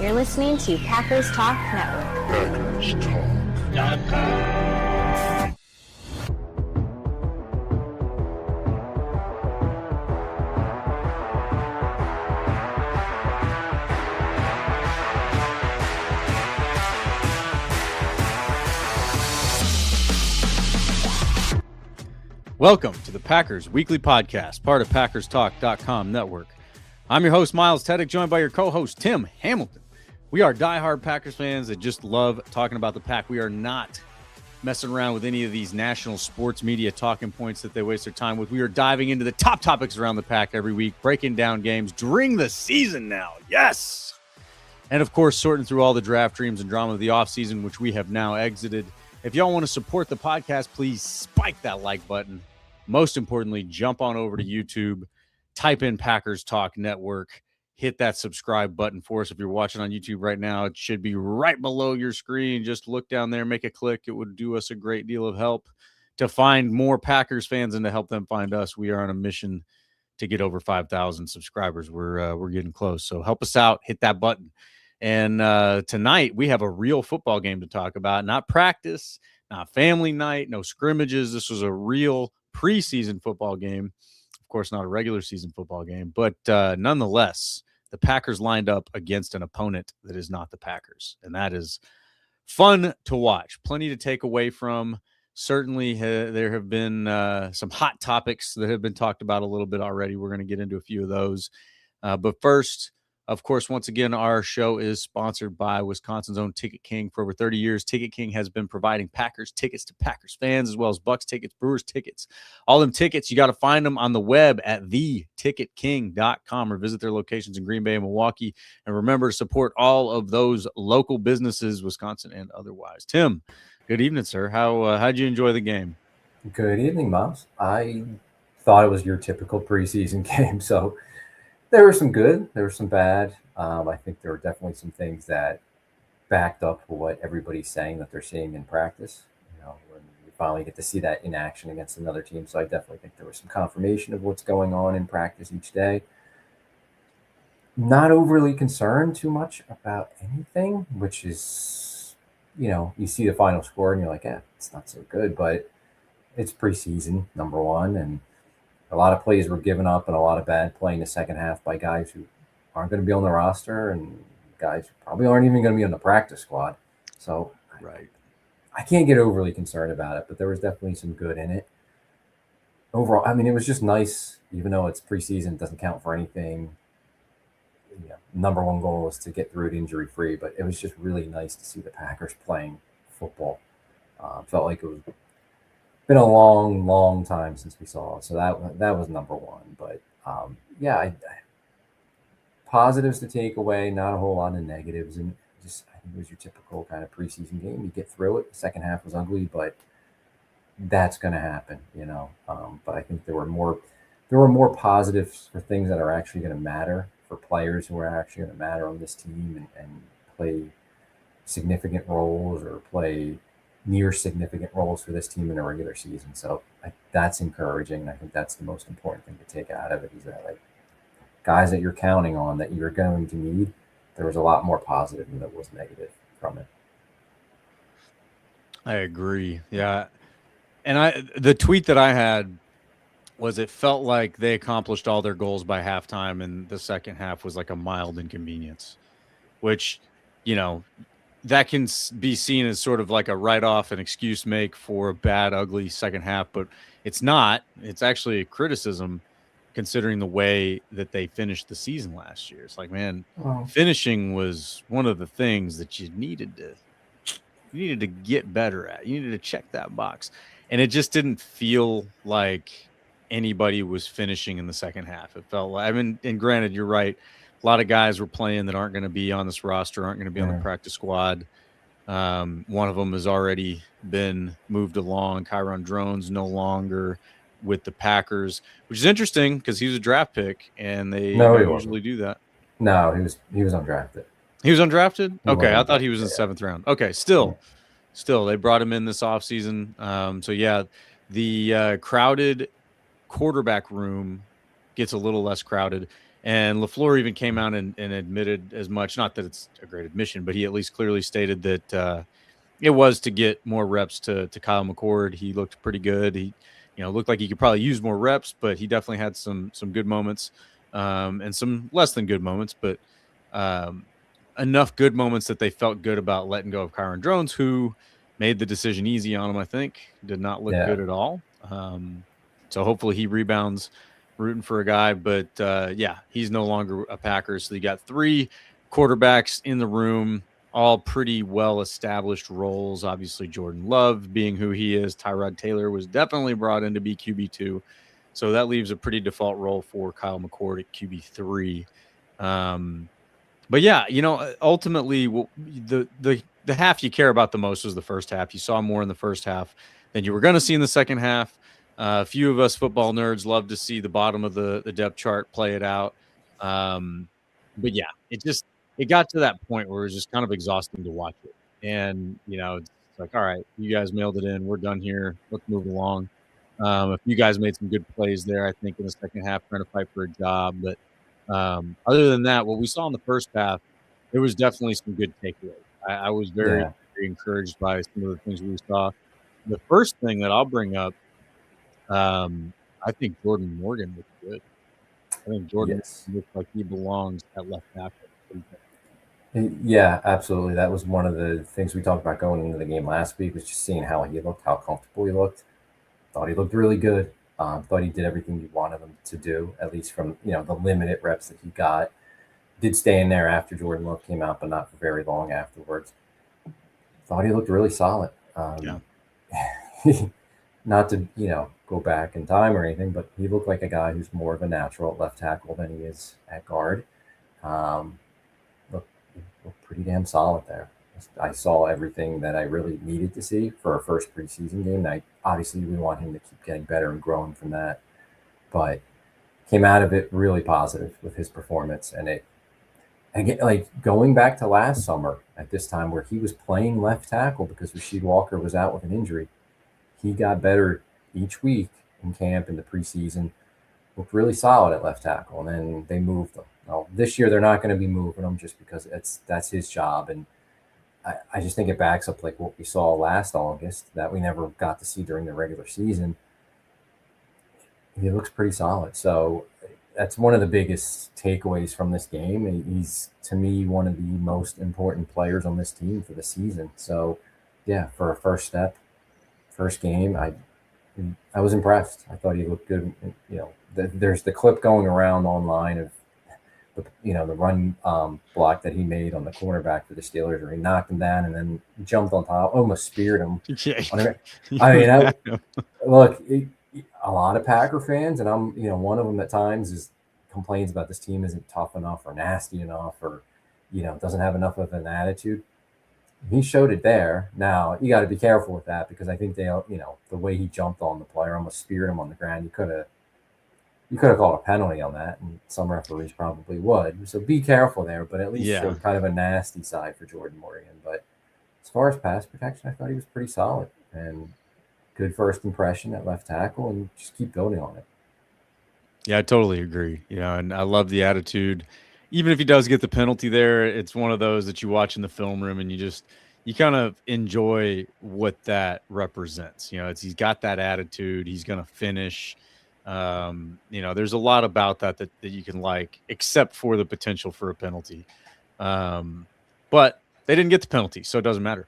You're listening to Packers Talk Network. PackersTalk.com. Welcome to the Packers Weekly Podcast, part of PackersTalk.com network. I'm your host, Myles Teteak, joined by your co-host, Tim Hamilton. We are diehard Packers fans that just love talking about the Pack. We are not messing around with any of these national sports media talking points that they waste their time with. We are diving into the top topics around the Pack every week, breaking down games during the season now. Yes! And, of course, sorting through all the draft dreams and drama of the offseason, which we have now exited. If y'all want to support the podcast, please spike that like button. Most importantly, jump on over to YouTube, type in Packers Talk Network, hit that subscribe button for us. If you're watching on YouTube right now, it should be right below your screen. Just look down there, make a click. It would do us a great deal of help to find more Packers fans and to help them find us. We are on a mission to get over 5,000 subscribers. We're getting close. So help us out, hit that button. And tonight we have a real football game to talk about, not practice, not family night, no scrimmages. This was a real preseason football game. Of course, not a regular season football game, but nonetheless, the Packers lined up against an opponent that is not the Packers. And that is fun to watch. Plenty to take away from. Certainly, there have been some hot topics that have been talked about a little bit already. We're going to get into a few of those. But first, of course, once again, our show is sponsored by Wisconsin's own Ticket King. For over 30 years, Ticket King has been providing Packers tickets to Packers fans, as well as Bucks tickets, Brewers tickets. All them tickets, you got to find them on the web at theticketking.com or visit their locations in Green Bay and Milwaukee. And remember to support all of those local businesses, Wisconsin and otherwise. Tim, good evening, sir. How'd you enjoy the game? Good evening, Myles. I thought it was your typical preseason game, so there was some good, there was some bad. I think there were definitely some things that backed up what everybody's saying that they're seeing in practice. You know, when we finally get to see that in action against another team. So I definitely think there was some confirmation of what's going on in practice each day. Not overly concerned too much about anything, which is, you know, you see the final score and you're like, yeah, it's not so good, but it's preseason, number one, and a lot of plays were given up and a lot of bad play in the second half by guys who aren't going to be on the roster and guys who probably aren't even going to be on the practice squad. So right, I can't get overly concerned about it, but there was definitely some good in it. Overall, I mean, it was just nice, even though it's preseason, it doesn't count for anything. You know, number one goal was to get through it injury-free, but it was just really nice to see the Packers playing football. Felt like it was been a long time since we saw it. So that was number one. But yeah, positives to take away, not a whole lot of negatives. And just, I think it was your typical kind of preseason game. You get through it. The second half was ugly, but that's going to happen, you know. But I think there were more positives for things that are actually going to matter, for players who are actually going to matter on this team and play significant roles or play near significant roles for this team in a regular season. So that's encouraging. I think that's the most important thing to take out of it, is that, like, guys that you're counting on that you're going to need, there was a lot more positive than there was negative from it. I agree. Yeah. And the tweet that I had was, it felt like they accomplished all their goals by halftime and the second half was like a mild inconvenience, which, you know, that can be seen as sort of like a write-off, an excuse make for a bad, ugly second half, but it's not. It's actually a criticism considering the way that they finished the season last year. It's like, man, finishing was one of the things that you needed to get better at. You needed to check that box. And it just didn't feel like anybody was finishing in the second half. It felt like, I mean, and granted, you're right, a lot of guys were playing that aren't going to be on this roster, aren't going to be on the practice squad. One of them has already been moved along. Kyron Drones no longer with the Packers, which is interesting because he was a draft pick, and they usually do that. No, he was undrafted. He was undrafted? Okay, I thought he was in the seventh round. Okay, still, they brought him in this offseason. So, yeah, the crowded quarterback room gets a little less crowded. And LaFleur even came out and admitted as much. Not that it's a great admission, but he at least clearly stated that it was to get more reps to Kyle McCord. He looked pretty good. He, looked like he could probably use more reps, but he definitely had some good moments and some less than good moments, but enough good moments that they felt good about letting go of Kyron Drones, who made the decision easy on him, I think. Did not look good at all. So hopefully he rebounds. Rooting for a guy, but he's no longer a Packer. So you got 3 quarterbacks in the room, all pretty well-established roles. Obviously, Jordan Love being who he is. Tyrod Taylor was definitely brought in to be QB2. So that leaves a pretty default role for Kyle McCord at QB3. But yeah, ultimately, the half you care about the most was the first half. You saw more in the first half than you were going to see in the second half. A few of us football nerds love to see the bottom of the depth chart play it out. But yeah, it got to that point where it was just kind of exhausting to watch it. And, it's like, all right, you guys mailed it in. We're done here. Let's move along. If you guys made some good plays there, I think in the second half, trying to fight for a job. But other than that, what we saw in the first half, there was definitely some good takeaways. I was very, very encouraged by some of the things we saw. The first thing that I'll bring up, I think Jordan Morgan looks good. I think Jordan looks like he belongs at left tackle. Yeah, absolutely. That was one of the things we talked about going into the game last week, was just seeing how he looked, how comfortable he looked. Thought he looked really good. Thought he did everything you wanted him to do, at least from the limited reps that he got. Did stay in there after Jordan Love came out, but not for very long afterwards. Thought he looked really solid. Not to go back in time or anything, but he looked like a guy who's more of a natural at left tackle than he is at guard. Looked pretty damn solid there. I saw everything that I really needed to see for a first preseason game. Obviously, we want him to keep getting better and growing from that, but came out of it really positive with his performance. And again, like going back to last summer at this time where he was playing left tackle because Rasheed Walker was out with an injury, he got better each week in camp in the preseason, looked really solid at left tackle, and then they moved him. Now, this year they're not going to be moving him just because that's his job. And I just think it backs up like what we saw last August that we never got to see during the regular season. He looks pretty solid. So that's one of the biggest takeaways from this game. He's, to me, one of the most important players on this team for the season. So, yeah, for a first game, I was impressed. I thought he looked good. There's the clip going around online of the run block that he made on the cornerback for the Steelers, where he knocked him down and then jumped on top, almost speared him. Look, a lot of Packer fans, and I'm one of them at times, complains about this team isn't tough enough or nasty enough or doesn't have enough of an attitude. He showed it there. Now you got to be careful with that, because I think the way he jumped on the player, almost speared him on the ground. You could have called a penalty on that, and some referees probably would. So be careful there, but at least showed kind of a nasty side for Jordan Morgan. But as far as pass protection, I thought he was pretty solid and good first impression at left tackle, and just keep building on it. Yeah, I totally agree. And I love the attitude. Even if he does get the penalty there, it's one of those that you watch in the film room and you kind of enjoy what that represents. He's got that attitude. He's going to finish. There's a lot about that you can like, except for the potential for a penalty. But they didn't get the penalty, so it doesn't matter.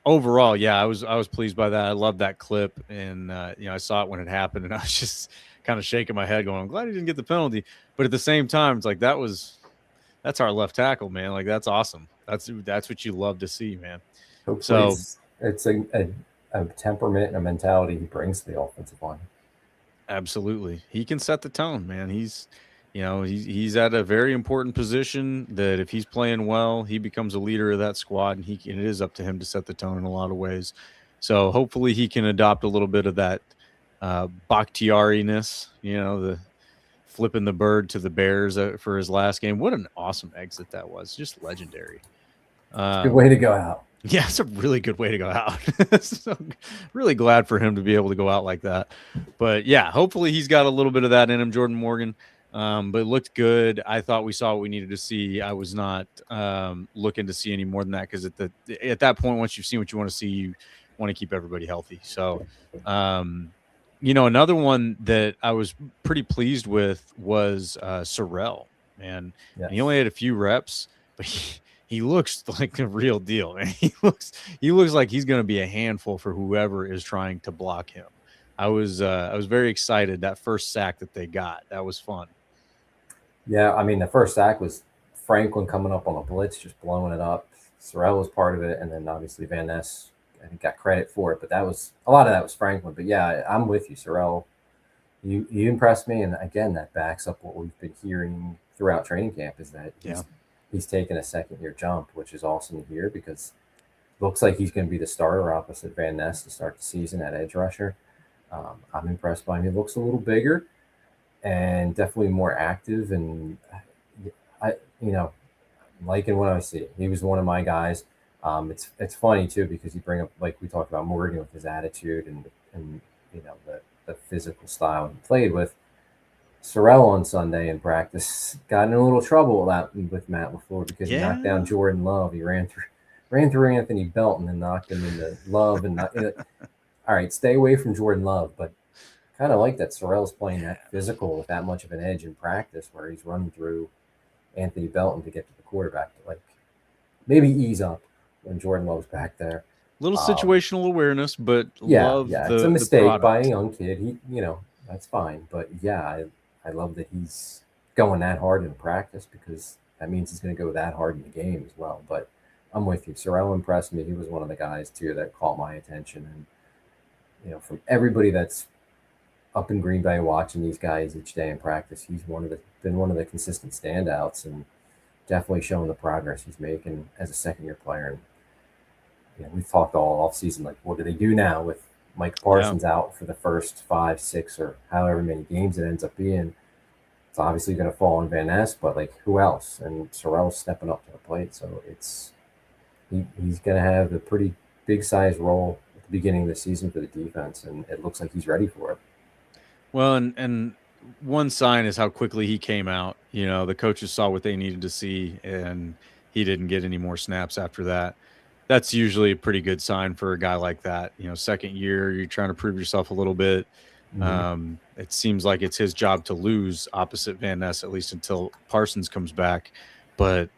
Overall, yeah, I was pleased by that. I love that clip, and I saw it when it happened, and I was just kind of shaking my head, going, "I'm glad he didn't get the penalty." But at the same time, it's like that's our left tackle, man. Like, that's awesome. That's what you love to see, man. Hopefully it's a temperament and a mentality he brings to the offensive line. Absolutely, he can set the tone, man. He's at a very important position that if he's playing well, he becomes a leader of that squad, and it is up to him to set the tone in a lot of ways. So hopefully he can adopt a little bit of that Bakhtiari-ness, the flipping the bird to the Bears for his last game. What an awesome exit that was. Just legendary. Good way to go out. Yeah, it's a really good way to go out. So, really glad for him to be able to go out like that. But yeah, hopefully he's got a little bit of that in him, Jordan Morgan. but it looked good. I thought we saw what we needed to see. I was not looking to see any more than that because at that point, once you've seen what you want to see, you want to keep everybody healthy. So, another one that I was pretty pleased with was Sorrell, man. Yes. And he only had a few reps, but he looks like a real deal, man. He looks like he's going to be a handful for whoever is trying to block him. I was very excited that first sack that they got. That was fun. Yeah, I mean, the first sack was Franklin coming up on a blitz, just blowing it up. Sorrell was part of it, and then obviously Van Ness, I think, got credit for it. But a lot of that was Franklin. But yeah, I'm with you, Sorrell. You impressed me, and again, that backs up what we've been hearing throughout training camp is that he's taken a second-year jump, which is awesome to hear because it looks like he's going to be the starter opposite Van Ness to start the season at edge rusher. I'm impressed by him. He looks a little bigger and definitely more active, and I'm liking what I see. He was one of my guys. It's funny too because you bring up, like we talked about, Morgan with his attitude and the physical style he played with. Sorrell on Sunday in practice got in a little trouble with Matt LaFleur because he knocked down Jordan Love. He ran through Anthony Belton and knocked him into Love and all right, stay away from Jordan Love, but kind of like that Sorrell's playing that physical with that much of an edge in practice where he's running through Anthony Belton to get to the quarterback. Like maybe ease up when Jordan Love's back there. Little situational awareness, but it's a mistake by a young kid. He, that's fine. But yeah, I love that he's going that hard in practice because that means he's going to go that hard in the game as well. But I'm with you. Sorrell impressed me. He was one of the guys too that caught my attention. And from everybody that's up in Green Bay watching these guys each day in practice, he's been one of the consistent standouts and definitely showing the progress he's making as a second-year player. And we've talked all off season, like, what do they do now with Mike Parsons out for the first 5, 6, or however many games it ends up being? It's obviously going to fall on Van Ness, but like, who else? And Sorrell's stepping up to the plate, so he's going to have a pretty big size role at the beginning of the season for the defense, and it looks like he's ready for it. Well, and one sign is how quickly he came out. The coaches saw what they needed to see, and he didn't get any more snaps after that. That's usually a pretty good sign for a guy like that. Second year, you're trying to prove yourself a little bit. Mm-hmm. It seems like it's his job to lose opposite Van Ness, at least until Parsons comes back. But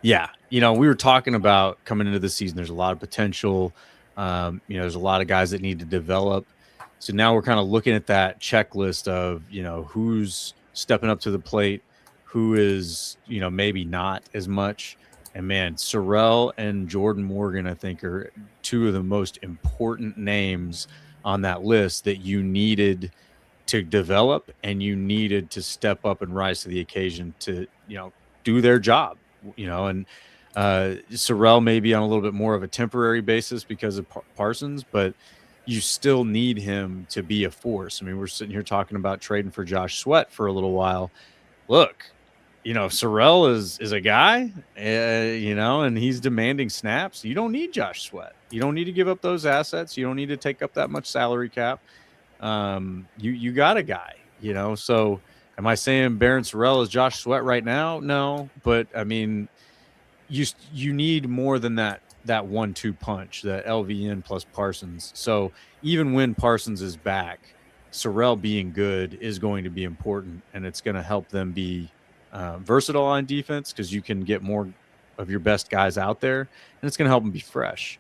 yeah, we were talking about coming into the season, there's a lot of potential. There's a lot of guys that need to develop. So now we're kind of looking at that checklist of, who's stepping up to the plate, who is, maybe not as much. And man, Sorrell and Jordan Morgan, I think, are two of the most important names on that list that you needed to develop and you needed to step up and rise to the occasion to, do their job, and Sorrell may be on a little bit more of a temporary basis because of Parsons, but you still need him to be a force. I mean, we're sitting here talking about trading for Josh Sweat for a little while. Look, Sorrell is a guy, and he's demanding snaps. You don't need Josh Sweat. You don't need to give up those assets. You don't need to take up that much salary cap. You got a guy, so am I saying Baron Sorrell is Josh Sweat right now? No, but I mean, you need more than that 1-2 punch, the LVN plus Parsons. So even when Parsons is back, Sorrell being good is going to be important, and it's going to help them be versatile on defense because you can get more of your best guys out there, and it's going to help them be fresh,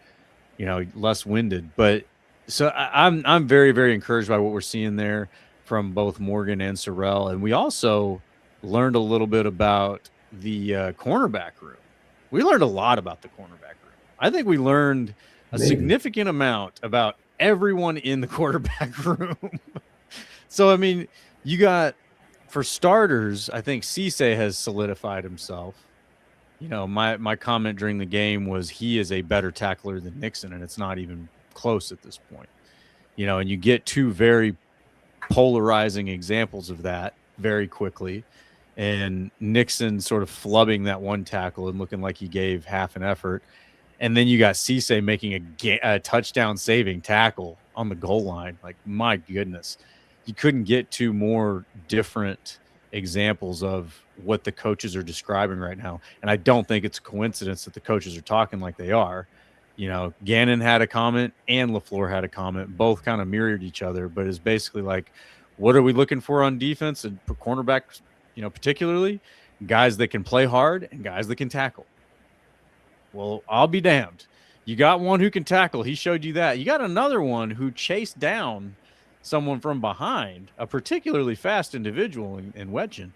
less winded. But so I'm very, very encouraged by what we're seeing there from both Morgan and Sorrell. And we also learned a little bit about the cornerback room. We learned a lot about the cornerback room. I think we learned a significant amount about everyone in the quarterback room. So, I mean, you got, for starters, I think Cisse has solidified himself. My comment during the game was he is a better tackler than Nixon, and it's not even close at this point. And you get two very polarizing examples of that very quickly. And Nixon sort of flubbing that one tackle and looking like he gave half an effort. And then you got Cisse making a touchdown saving tackle on the goal line. Like, my goodness, you couldn't get two more different examples of what the coaches are describing right now. And I don't think it's a coincidence that the coaches are talking like they are. You know, Gannon had a comment and LaFleur had a comment, both kind of mirrored each other, but it's basically like, what are we looking for on defense and for cornerbacks, you know, particularly guys that can play hard and guys that can tackle. Well, I'll be damned. You got one who can tackle. He showed you that. You got another one who chased down someone from behind, a particularly fast individual in Wedgen,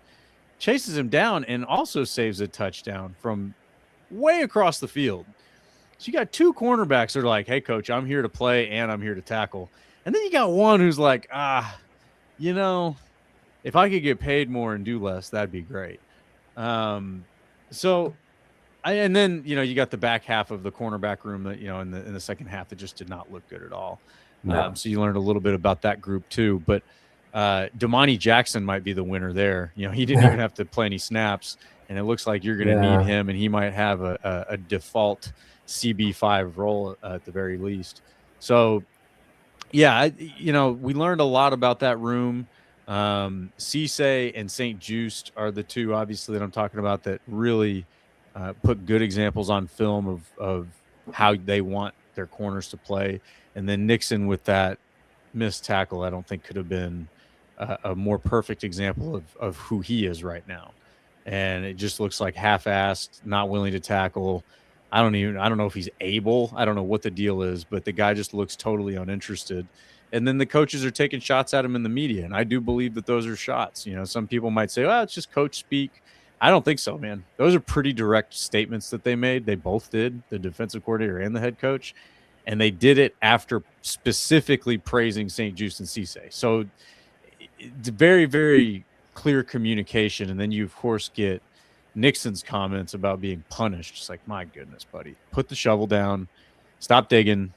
chases him down and also saves a touchdown from way across the field. So you got two cornerbacks that are like, hey, coach, I'm here to play and I'm here to tackle. And then you got one who's like, you know, if I could get paid more and do less, that'd be great. And then, you know, you got the back half of the cornerback room that, you know, in the second half that just did not look good at all. No. So you learned a little bit about that group too. But Damani Jackson might be the winner there. You know, he didn't even have to play any snaps, and it looks like you're going to need him, and he might have a default CB5 role at the very least. So, yeah, you know, we learned a lot about that room. Cisse and St. Just are the two, obviously, that I'm talking about that really put good examples on film of how they want their corners to play. And then Nixon with that missed tackle, I don't think could have been a more perfect example of who he is right now. And it just looks like half-assed, not willing to tackle. I don't know if he's able. I don't know what the deal is, but the guy just looks totally uninterested. And then the coaches are taking shots at him in the media. And I do believe that those are shots. You know, some people might say, well, it's just coach speak. I don't think so, man. Those are pretty direct statements that they made. They both did, the defensive coordinator and the head coach. And they did it after specifically praising St. Just and Cisse. So it's very, very clear communication. And then you, of course, get Nixon's comments about being punished. It's like, my goodness, buddy, put the shovel down, stop digging,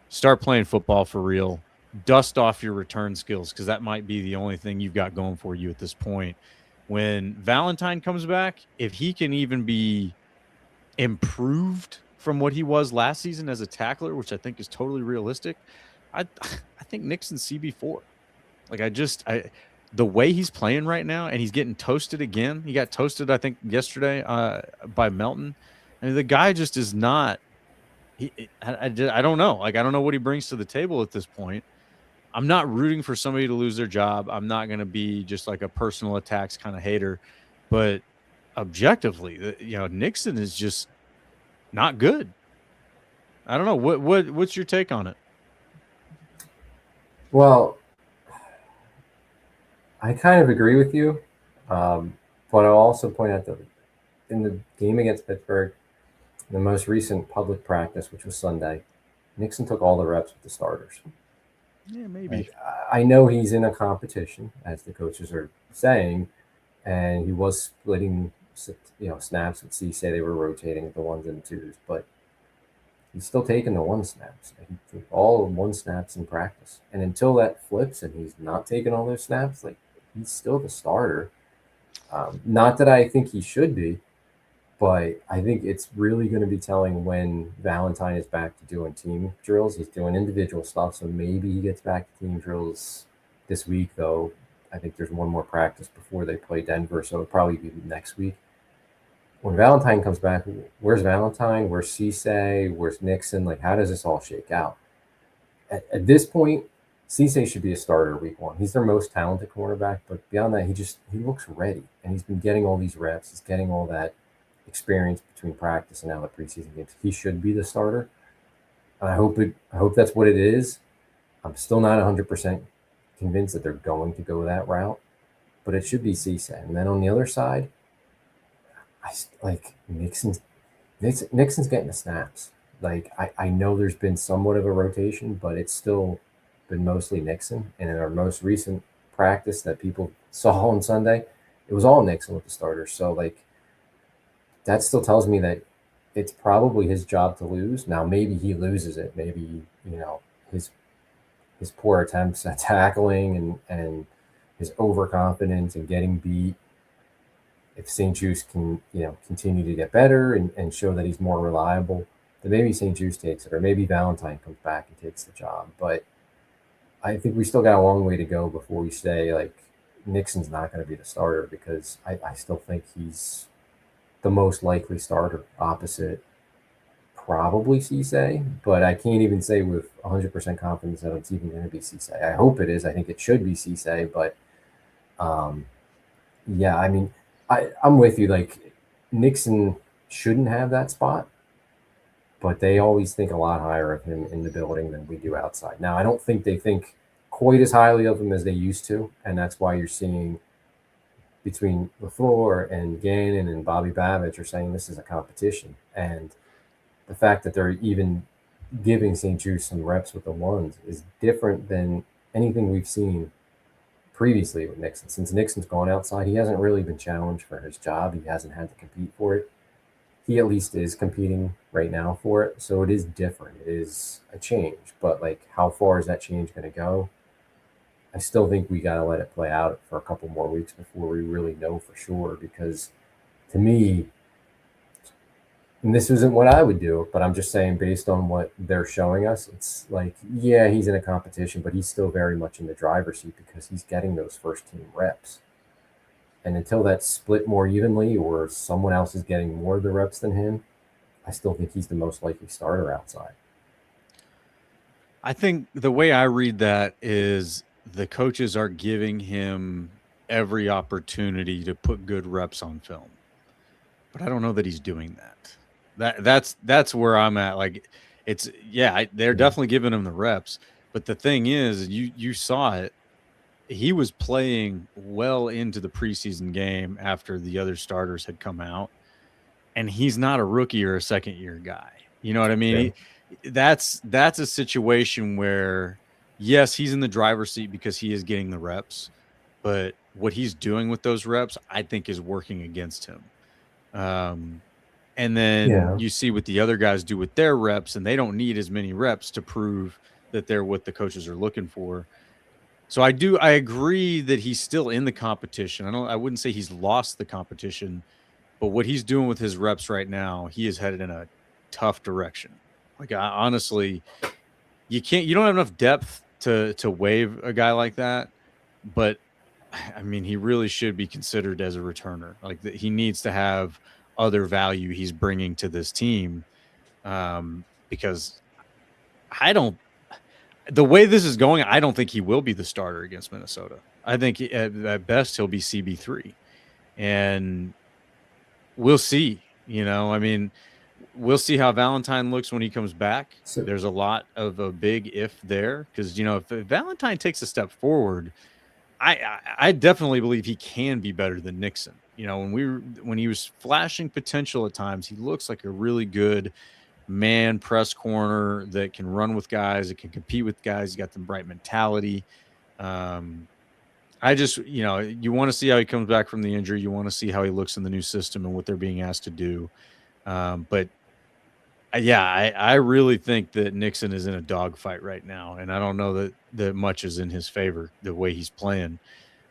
start playing football for real, dust off your return skills, because that might be the only thing you've got going for you at this point. When Valentine comes back, if he can even be improved from what he was last season as a tackler, which I think is totally realistic, I think Nixon's CB4. Like, the way he's playing right now, and he's getting toasted again. He got toasted, I think, yesterday by Melton. I mean, the guy just is not. I don't know. Like, I don't know what he brings to the table at this point. I'm not rooting for somebody to lose their job. I'm not going to be just like a personal attacks kind of hater. But objectively, you know, Nixon is just not good. I don't know. What's your take on it? Well, I kind of agree with you, but I'll also point out that in the game against Pittsburgh, the most recent public practice, which was Sunday, Nixon took all the reps with the starters. Yeah, maybe. Like, I know he's in a competition, as the coaches are saying, and he was splitting, you know, snaps with Cisse. They were rotating with the ones and twos, but he's still taking the one snaps. He took all one snaps in practice, and until that flips and he's not taking all those snaps, like, he's still the starter. Not that I think he should be, but I think it's really going to be telling when Valentine is back to doing team drills. He's doing individual stuff, so maybe he gets back to team drills this week, though. I think there's one more practice before they play Denver, so it'll probably be next week. When Valentine comes back, where's Valentine? Where's Cisse? Where's Nixon? Like, how does this all shake out? At this point, Cisse should be a starter week one. He's their most talented cornerback, but beyond that, he looks ready, and he's been getting all these reps. He's getting all that experience between practice and now the preseason games. He should be the starter. I hope that's what it is. I'm still not 100% convinced that they're going to go that route, but it should be Cisse. And then on the other side, Nixon's getting the snaps. Like, I know there's been somewhat of a rotation, but it's still been mostly Nixon. And in our most recent practice that people saw on Sunday, it was all Nixon with the starters. So, like, that still tells me that it's probably his job to lose. Now, maybe he loses it. Maybe, you know, his poor attempts at tackling and his overconfidence and getting beat. If St. Just can, you know, continue to get better and show that he's more reliable, then maybe St. Just takes it, or maybe Valentine comes back and takes the job. But I think we still got a long way to go before we say, like, Nixon's not going to be the starter because I still think he's the most likely starter opposite probably Cisse, but I can't even say with 100% confidence that it's even going to be Cisse. I hope it is. I think it should be Cisse, but yeah, I mean, I'm with you. Like, Nixon shouldn't have that spot, but they always think a lot higher of him in the building than we do outside. Now, I don't think they think quite as highly of him as they used to, and that's why you're seeing between LaFleur and Gannon and Bobby Babich are saying this is a competition. And the fact that they're even giving St. Jude some reps with the ones is different than anything we've seen previously with Nixon. Since Nixon's gone outside, he hasn't really been challenged for his job. He hasn't had to compete for it. He at least is competing right now for it. So it is different. It is a change. But, like, how far is that change going to go? I still think we got to let it play out for a couple more weeks before we really know for sure. Because to me, and this isn't what I would do, but I'm just saying based on what they're showing us, it's like, yeah, he's in a competition, but he's still very much in the driver's seat because he's getting those first team reps. And until that's split more evenly or someone else is getting more of the reps than him, I still think he's the most likely starter outside. I think the way I read that is the coaches are giving him every opportunity to put good reps on film. But I don't know that he's doing that. That's where I'm at. Like, it's, yeah, they're definitely giving him the reps. But the thing is, you saw it. He was playing well into the preseason game after the other starters had come out, and he's not a rookie or a second-year guy. You know what I mean? Yeah. That's a situation where, yes, he's in the driver's seat because he is getting the reps, but what he's doing with those reps, I think, is working against him. And then you see what the other guys do with their reps, and they don't need as many reps to prove that they're what the coaches are looking for. So I agree that he's still in the competition. I wouldn't say he's lost the competition, but what he's doing with his reps right now, he is headed in a tough direction. Like, honestly, you don't have enough depth to waive a guy like that, but I mean, he really should be considered as a returner. Like, he needs to have other value he's bringing to this team, because the way this is going, I don't think he will be the starter against Minnesota. I think at best he'll be CB3, and we'll see. I mean, we'll see how Valentine looks when he comes back. So there's a lot of a big if there, because if Valentine takes a step forward, I definitely believe he can be better than Nixon. When he was flashing potential at times, he looks like a really good man press corner that can run with guys, that can compete with guys. He's got the right mentality. I just, you want to see how he comes back from the injury. You want to see how he looks in the new system and what they're being asked to do. But yeah, I really think that Nixon is in a dogfight right now, and I don't know that much is in his favor the way he's playing.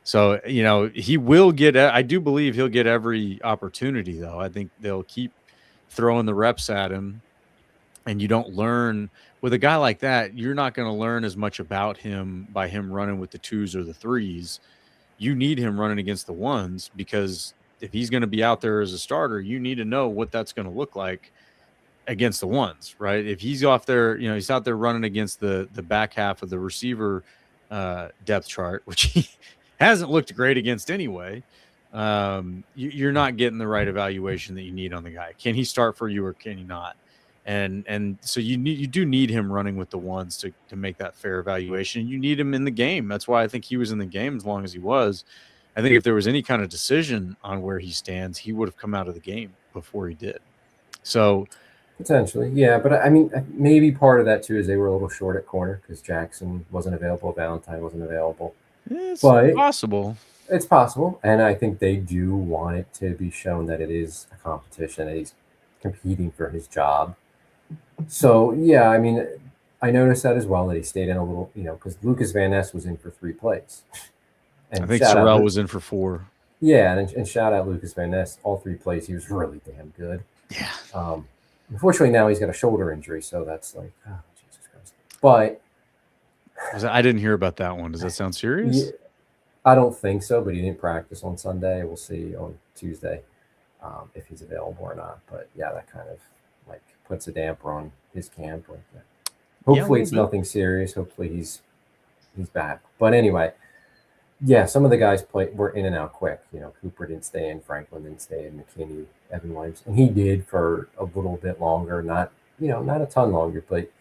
So, he will get. I do believe he'll get every opportunity, though. I think they'll keep throwing the reps at him, and you don't learn with a guy like that. You're not going to learn as much about him by him running with the 2s or the 3s. You need him running against the 1s, because if he's going to be out there as a starter, you need to know what that's going to look like against the 1s, right? If he's off there, he's out there running against the back half of the receiver depth chart, which he hasn't looked great against anyway. You're not getting the right evaluation that you need on the guy. Can he start for you or can he not? And so you do need him running with the 1s to make that fair evaluation. You need him in the game. That's why I think he was in the game as long as he was. I think if there was any kind of decision on where he stands, he would have come out of the game before he did. So potentially, yeah. But I mean, maybe part of that too is they were a little short at corner because Jackson wasn't available, Valentine wasn't available. It's possible. It's possible, and I think they do want it to be shown that it is a competition, that he's competing for his job. So yeah, I mean, I noticed that as well, that he stayed in a little, because Lucas Van Ness was in for 3 plays. And I think Sorrell was in for 4. Yeah, and shout out Lucas Van Ness. All 3 plays, he was really damn good. Yeah. Unfortunately, now he's got a shoulder injury, so that's like, oh, Jesus Christ. But I didn't hear about that one. Does that sound serious? I don't think so, but he didn't practice on Sunday. We'll see on Tuesday if he's available or not. But yeah, that kind of like puts a damper on his camp. Like, hopefully it's nothing serious. Hopefully he's back. But anyway, yeah, some of the guys were in and out quick. Cooper didn't stay in, Franklin didn't stay in, McKinney, Evan Williams, and he did for a little bit longer. Not a ton longer, but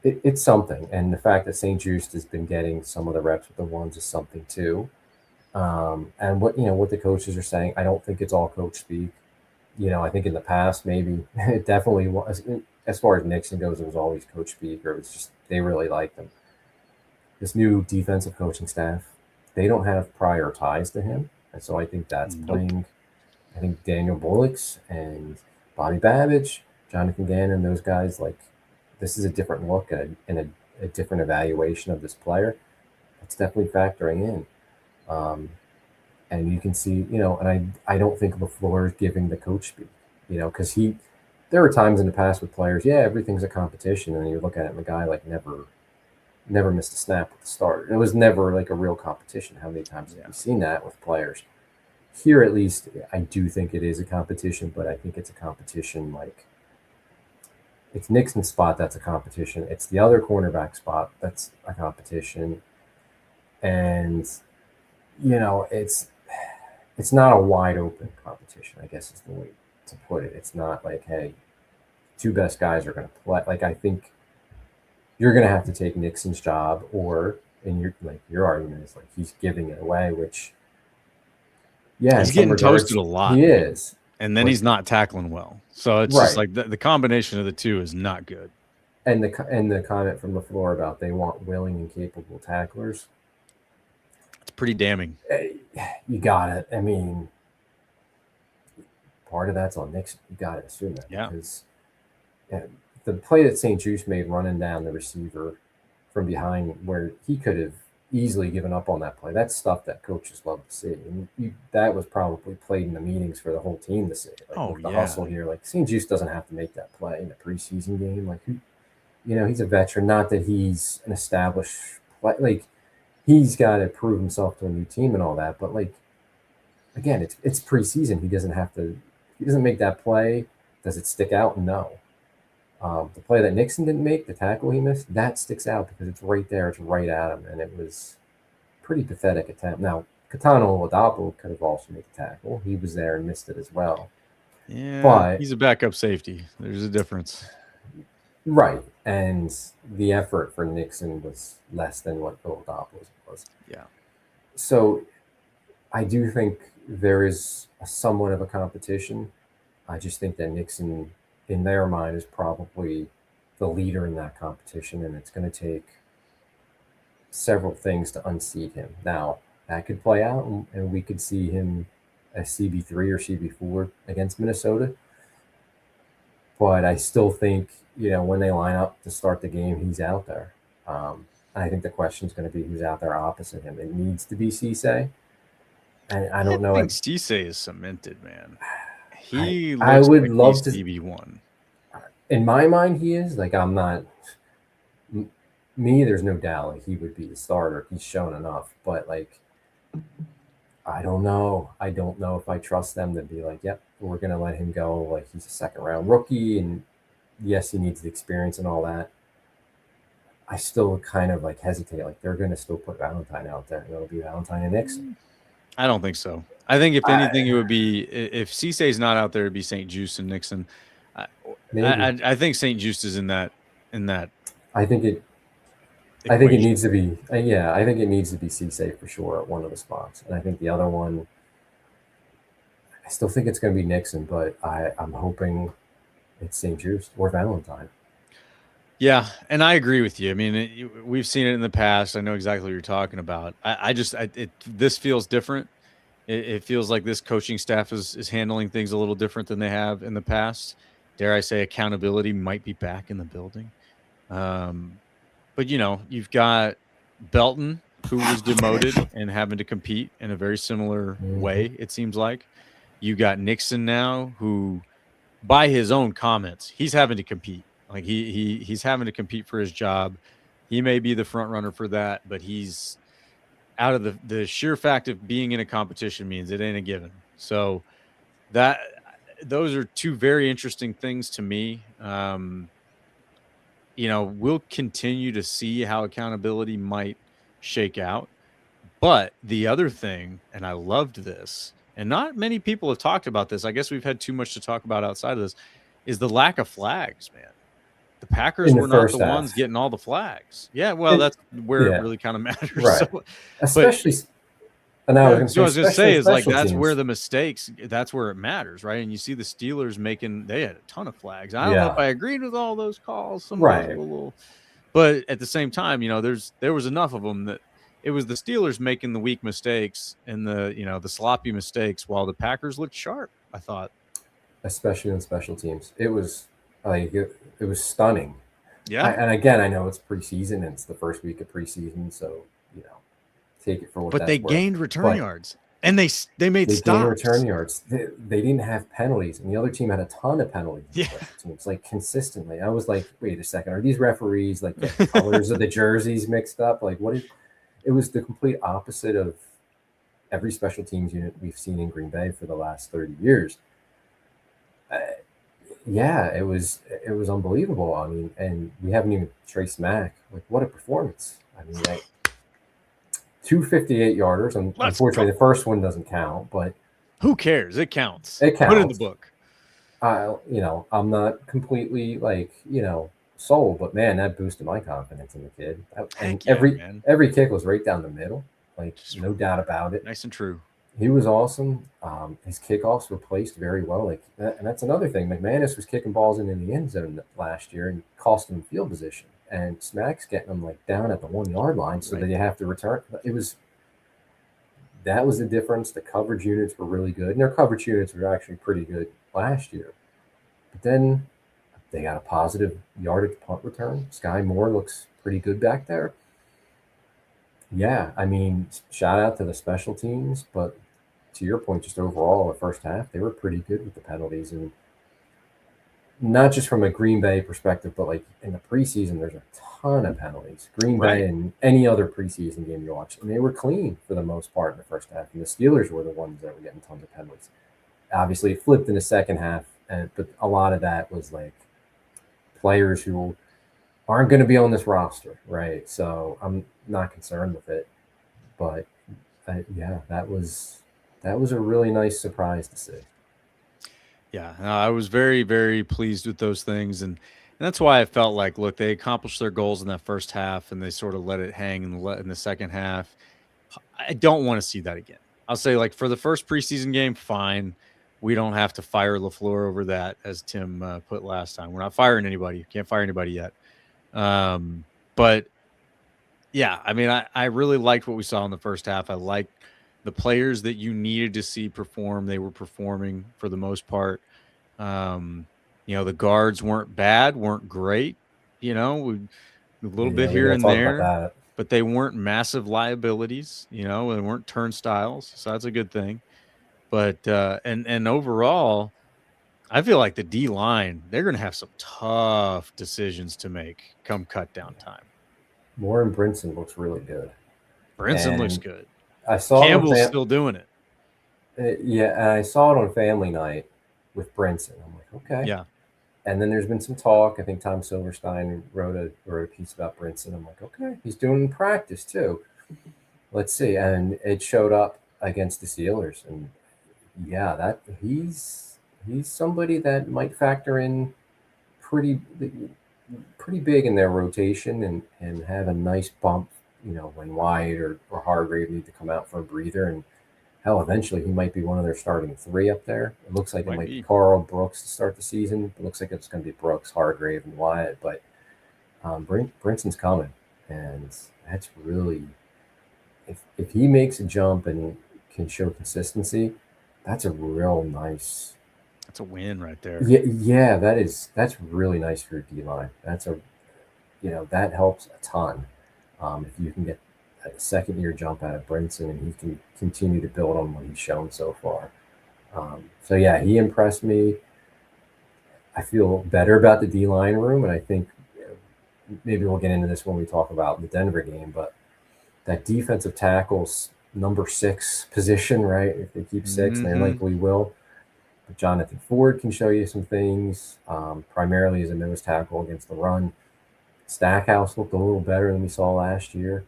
it's something. And the fact that St. Just has been getting some of the reps with the ones is something too. And what the coaches are saying, I don't think it's all coach speak. I think in the past, maybe it definitely was. As far as Nixon goes, it was always coach speak, or it was just they really liked him. This new defensive coaching staff, they don't have prior ties to him. And so I think that's playing. I think Daniel Bullocks and Bobby Babbage, Jonathan Gannon, those guys, like, this is a different look and a different evaluation of this player. It's definitely factoring in. And you can see, and I don't think LaFleur is giving the coach speak, because there were times in the past with players, yeah, everything's a competition. And you look at it and the guy like never missed a snap at the start. It was never like a real competition. How many times have we seen that with players? Here, at least, I do think it is a competition, but I think it's a competition like it's Nixon's spot that's a competition. It's the other cornerback spot that's a competition. And, it's not a wide open competition, I guess is the way to put it. It's not like, hey, two best guys are going to play. Like, I think you're going to have to take Nixon's job, and your argument is like he's giving it away, which, yeah, he's getting toasted a lot. He is. And then he's not tackling well. So it's just like the combination of the two is not good. And the comment from LaFleur about they want willing and capable tacklers. It's pretty damning. You got it. I mean, part of that's on Nixon. You got to assume that. Yeah. Because the play that St. Just made running down the receiver from behind where he could have easily given up on that play. That's stuff that coaches love to see. And that was probably played in the meetings for the whole team to see. Like, the hustle here. Like, St. Just doesn't have to make that play in a preseason game. Like, he's a veteran. Not that he's an established play. Like, he's got to prove himself to a new team and all that. But, like, again, it's preseason. He doesn't make that play. Does it stick out? No. The play that Nixon didn't make, the tackle he missed, that sticks out because it's right there. It's right at him. And it was a pretty pathetic attempt. Now, Katano Oladapo could have also made the tackle. He was there and missed it as well. Yeah, but he's a backup safety. There's a difference. Right. And the effort for Nixon was less than what Oladapo's was. Yeah. So I do think there is somewhat of a competition. I just think that Nixon, in their mind, is probably the leader in that competition, and it's going to take several things to unseat him. Now, that could play out, and we could see him as CB3 or CB4 against Minnesota. But I still think, when they line up to start the game, he's out there. And I think the question is going to be who's out there opposite him. It needs to be Cisse. And I don't know. I think Cisse is cemented, man. I would love to. CB1. In my mind, he is. Like, I'm not. Me, there's no doubt. Like, he would be the starter. He's shown enough. But, like, I don't know. I don't know if I trust them to be like, yep, we're going to let him go. Like, he's a second-round rookie. And, yes, he needs the experience and all that. I still kind of, like, hesitate. Like, they're going to still put Valentine out there. And it'll be Valentine and Nixon. I don't think so. I think if anything, it would be if Cisse's not out there, it'd be St. Just and Nixon. I think St. Just is in that. I think it needs to be. I think it needs to be Cisse for sure at one of the spots, and I think the other one. I still think it's going to be Nixon, but I'm hoping it's St. Just or Valentine. Yeah, and I agree with you. I mean, we've seen it in the past. I know exactly what you're talking about. This feels different. It feels like this coaching staff is handling things a little different than they have in the past. Dare I say, accountability might be back in the building. But you've got Belton, who was demoted and having to compete in a very similar way. It seems like you got Nixon now, who, by his own comments, he's having to compete. Like he's having to compete for his job. He may be the front runner for that, but he's out of the sheer fact of being in a competition means it ain't a given. So those are two very interesting things to me. We'll continue to see how accountability might shake out. But the other thing, and I loved this, and not many people have talked about this, I guess we've had too much to talk about outside of this, is the lack of flags, man. The Packers were not the ones getting all the flags. Yeah, well, that's where it really kind of matters. Right. So, especially, and I was going to say is like that's where the mistakes, that's where it matters, right? And you see the Steelers they had a ton of flags. I don't know if I agreed with all those calls. Some right. a little, but at the same time, there was enough of them that it was the Steelers making the weak mistakes and the sloppy mistakes while the Packers looked sharp, I thought. Especially on special teams. It was like it was stunning. Yeah. And again, I know it's preseason and it's the first week of preseason, so take it for what. But they gained return yards. And they made stops. They gained return yards. They didn't have penalties, and the other team had a ton of penalties. Yeah. Teams, like consistently. I was like, wait a second, are these referees like the colors of the jerseys mixed up? Like what is it was the complete opposite of every special teams unit we've seen in Green Bay for the last 30 years. It was unbelievable. I mean, and we haven't even traced Mac. Like, what a performance! I mean, 2 58-yarders. And unfortunately, the first one doesn't count. But who cares? It counts. It counts. Put it in the book. I'm not completely sold, but man, that boosted my confidence in the kid. And every kick was right down the middle, like no doubt about it. Nice and true. He was awesome. His kickoffs were placed very well. And that's another thing. McManus was kicking balls into the end zone last year and cost him field position. And Smack's getting them down at the 1 yard line so that you have to return. That was the difference. The coverage units were really good, and their coverage units were actually pretty good last year. But then they got a positive yardage punt return. Sky Moore looks pretty good back there. Yeah, I mean, shout out to the special teams, but to your point, just overall, the first half, they were pretty good with the penalties. And not just from a Green Bay perspective, but in the preseason, there's a ton of penalties. Green Bay and any other preseason game you watch, and they were clean for the most part in the first half. And the Steelers were the ones that were getting tons of penalties. Obviously, it flipped in the second half, but a lot of that was players who aren't going to be on this roster, right? So I'm not concerned with it, but that was a really nice surprise to see. Yeah, I was very, very pleased with those things, and that's why I felt like, look, they accomplished their goals in that first half, and they sort of let it hang in the second half. I don't want to see that again. I'll say, for the first preseason game, fine. We don't have to fire LaFleur over that, as Tim put last time. We're not firing anybody. Can't fire anybody yet. But yeah, I mean, I really liked what we saw in the first half. I liked the players that you needed to see perform. They were performing for the most part. The guards weren't bad, weren't great, a little bit here and there, but they weren't massive liabilities, they weren't turnstiles. So that's a good thing. But, and overall, I feel like the D line, they're going to have some tough decisions to make come cut down time. Warren Brinson looks really good. Brinson looks good. I saw Campbell's still doing it. And I saw it on family night with Brinson. I'm like, okay. Yeah. And then there's been some talk. I think Tom Silverstein wrote a piece about Brinson. I'm like, okay, he's doing practice too. Let's see. And it showed up against the Steelers. And yeah, that he's somebody that might factor in pretty big in their rotation and have a nice bump, when Wyatt or Hargrave need to come out for a breather. And hell, eventually he might be one of their starting three up there. It looks like it might be Carl Brooks to start the season. It looks like it's going to be Brooks, Hargrave, and Wyatt. But Brinson's coming, and that's really if he makes a jump and can show consistency, that's a real nice. That's a win right there. Yeah, that's really nice for your D line. That helps a ton. If you can get a second-year jump out of Brinson and he can continue to build on what he's shown so far. So yeah, he impressed me. I feel better about the D-line room, and I think maybe we'll get into this when we talk about the Denver game, but that defensive tackle's number 6 position, right? If they keep 6, and they likely will. But Jonathan Ford can show you some things, primarily as a nose tackle against the run. Stackhouse looked a little better than we saw last year.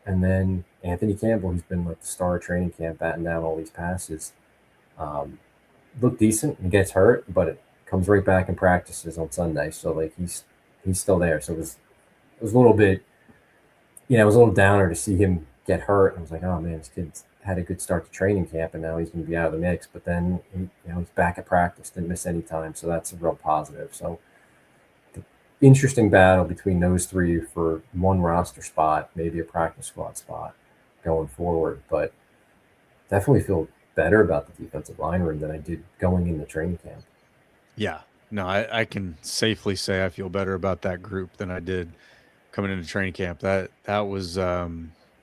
And then Anthony Campbell, who's been like the star of training camp, batting down all these passes, looked decent and gets hurt, but it comes right back in practices on Sunday. So like he's still there. So it was a little bit, it was a little downer to see him get hurt. I was like, oh man, this kid's had a good start to training camp, and now he's going to be out of the mix. But then he's back at practice, didn't miss any time, so that's a real positive. So the interesting battle between those three for one roster spot, maybe a practice squad spot going forward. But definitely feel better about the defensive line room than I did going into training camp. Yeah, no, I can safely say I feel better about that group than I did coming into training camp. That was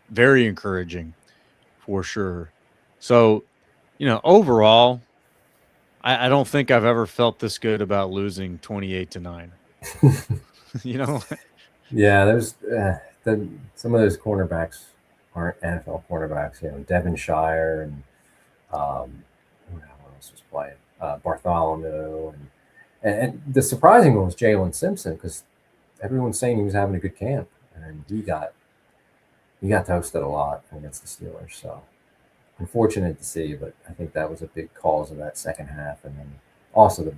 very encouraging for sure. So, overall, I don't think I've ever felt this good about losing 28-9. Yeah, there's some of those cornerbacks aren't NFL cornerbacks. Devonshire and who else was playing? Bartholomew and the surprising one was Jalen Simpson, because everyone's saying he was having a good camp, and he got toasted a lot against the Steelers. So unfortunate to see, but I think that was a big cause of that second half. And then also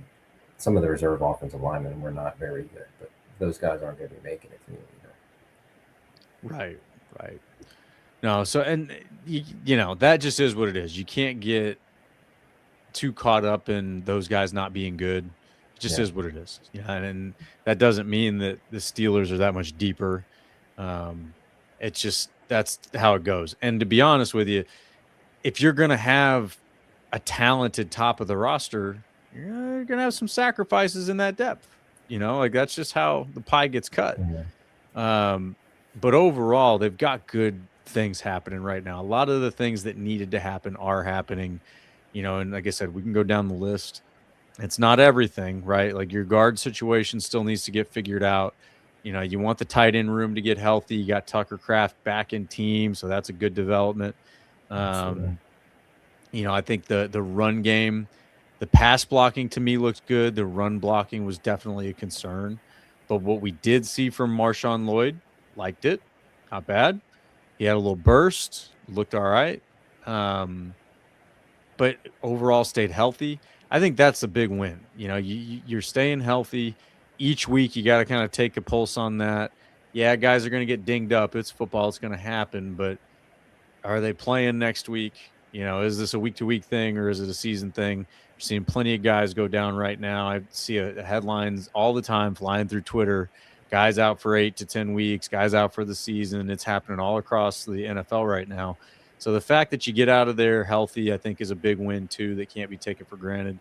some of the reserve offensive linemen were not very good, but those guys aren't going to be making it to either. Right. No, so, and that just is what it is. You can't get too caught up in those guys not being good. It just is what it is. And that doesn't mean that the Steelers are that much deeper. It's just, that's how it goes. And to be honest with you, if you're going to have a talented top of the roster, you're going to have some sacrifices in that depth. That's just how the pie gets cut. But overall, they've got good things happening right now. A lot of the things that needed to happen are happening, and like I said, we can go down the list. It's not everything, right? Like your guard situation still needs to get figured out. You want the tight end room to get healthy. You got Tucker Kraft back in team, so that's a good development. I think the run game, the pass blocking to me looks good. The run blocking was definitely a concern. But what we did see from Marshawn Lloyd, liked it. Not bad. He had a little burst, looked all right. But overall stayed healthy. I think that's a big win. You're staying healthy. Each week you got to kind of take a pulse on that. Yeah, guys are going to get dinged up. It's football. It's going to happen. But are they playing next week? Is this a week-to-week thing or is it a season thing? You're seeing plenty of guys go down right now. I see headlines all the time flying through Twitter. Guys out for 8 to 10 weeks, guys out for the season. It's happening all across the NFL right now. So the fact that you get out of there healthy, I think, is a big win too that can't be taken for granted.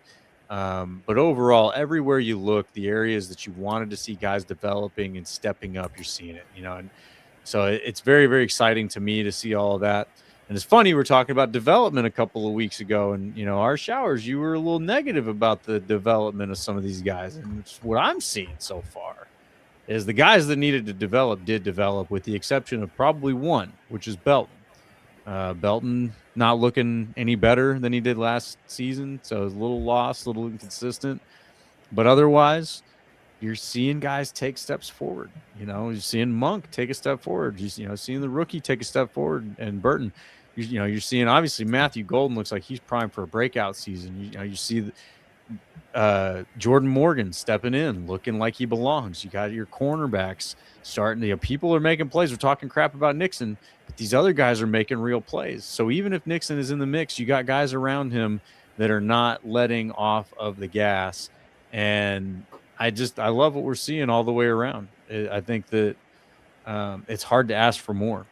But overall, everywhere you look, the areas that you wanted to see guys developing and stepping up, you're seeing it, and so it's very, very exciting to me to see all of that. And it's funny, we're talking about development a couple of weeks ago, and our showers, you were a little negative about the development of some of these guys. And what I'm seeing so far is the guys that needed to develop did develop, with the exception of probably one, which is Belton. Belton not looking any better than he did last season, so it's a little lost, a little inconsistent. But otherwise, you're seeing guys take steps forward. You're seeing Monk take a step forward. You're seeing the rookie take a step forward, and Burton. You're seeing, obviously, Matthew Golden looks like he's primed for a breakout season. You see Jordan Morgan stepping in, looking like he belongs. You got your cornerbacks starting. People are making plays. We're talking crap about Nixon, but these other guys are making real plays. So even if Nixon is in the mix, you got guys around him that are not letting off of the gas. And I love what we're seeing all the way around. I think that it's hard to ask for more,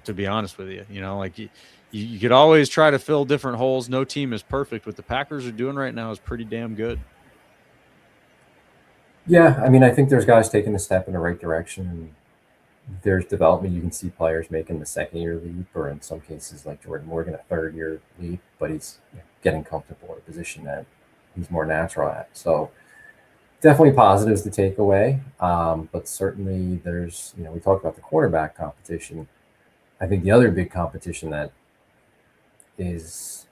to be honest with you. You could always try to fill different holes. No team is perfect. What the Packers are doing right now is pretty damn good. Yeah, I think there's guys taking a step in the right direction, and there's development. You can see players making the second-year leap, or in some cases, like Jordan Morgan, a third-year leap, but he's getting comfortable in a position that he's more natural at. So definitely positives to take away, but certainly there's, we talked about the quarterback competition. I think the other big competition that is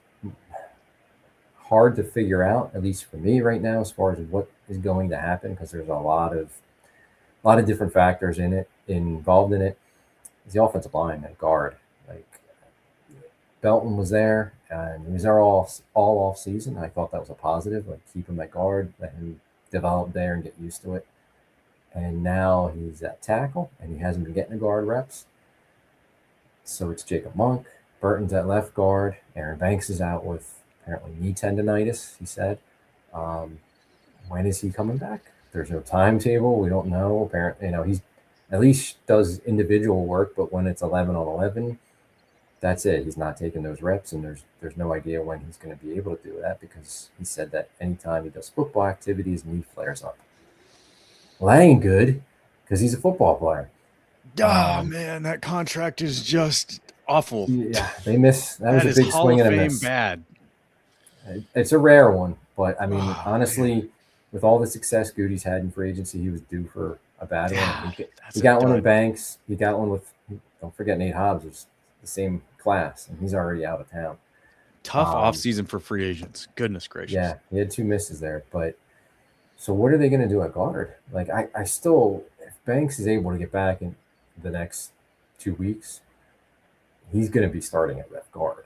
hard to figure out, at least for me right now, as far as what is going to happen, because there's a lot of different factors involved in it, is the offensive line at guard. Like Belton was there, and he was there all off season. I thought that was a positive. Like keep him at guard, let him develop there and get used to it. And now he's at tackle, and he hasn't been getting the guard reps. So it's Jacob Monk. Burton's at left guard. Aaron Banks is out with apparently knee tendonitis, he said. When is he coming back? There's no timetable. We don't know. Apparently, he's at least does individual work, but when it's 11 on 11, that's it. He's not taking those reps, and there's no idea when he's going to be able to do that, because he said that anytime he does football activities, knee flares up. Well, that ain't good, because he's a football player. Oh, man, that contract is just awful. Yeah, they miss. That was a big swing and a miss. Bad. It's a rare one, but I mean, honestly, with all the success Goody's had in free agency, he was due for a bad one. He got one with Banks. He got one with, don't forget, Nate Hobbs was the same class, and he's already out of town. Tough offseason for free agents. Goodness gracious. Yeah, he had 2 misses there. But so what are they going to do at guard? Like, I still, if Banks is able to get back in the next 2 weeks, he's going to be starting at left guard.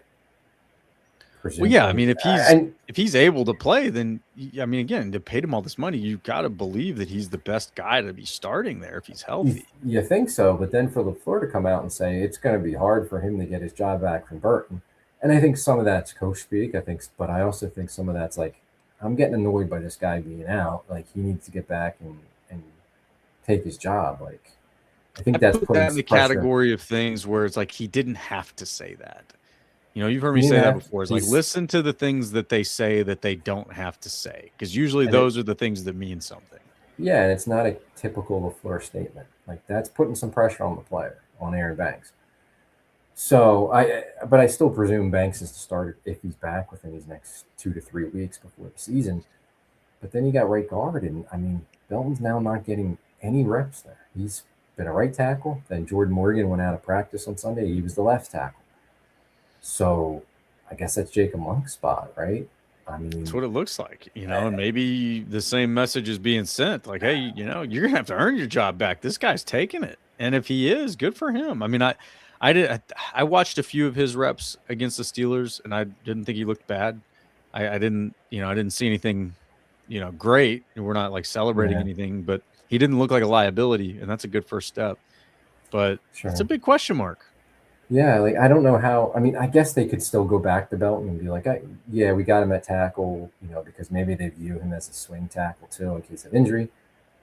Well, yeah, I mean, if he's able to play, then I mean, again, to pay him all this money, you've got to believe that he's the best guy to be starting there if he's healthy. You think so, but then for LaFleur to come out and say it's going to be hard for him to get his job back from Burton, and I think some of that's coach speak. But I also think some of that's like, I'm getting annoyed by this guy being out. Like, he needs to get back and take his job. Like, I think that's put that in the category of things where it's like he didn't have to say that. You've heard me say that before. It's like, listen to the things that they say that they don't have to say, because usually those are the things that mean something. Yeah, and it's not a typical LaFleur statement. Like, that's putting some pressure on the player, on Aaron Banks. So but I still presume Banks is the starter if he's back within these next 2 to 3 weeks before the season. But then you got right guard, and I mean, Belton's now not getting any reps there. He's been a right tackle. Then Jordan Morgan went out of practice on Sunday. He was the left tackle. So I guess that's Jacob Monk's spot, right? I mean, that's what it looks like, and maybe the same message is being sent. Like, hey, you're going to have to earn your job back. This guy's taking it. And if he is, good for him. I mean, I watched a few of his reps against the Steelers, and I didn't think he looked bad. I didn't see anything, great. We're not like celebrating anything, but he didn't look like a liability, and that's a good first step. But it's a big question mark. Yeah, like, I don't know how. I mean, I guess they could still go back to Belton and be like, we got him at tackle, because maybe they view him as a swing tackle too in case of injury.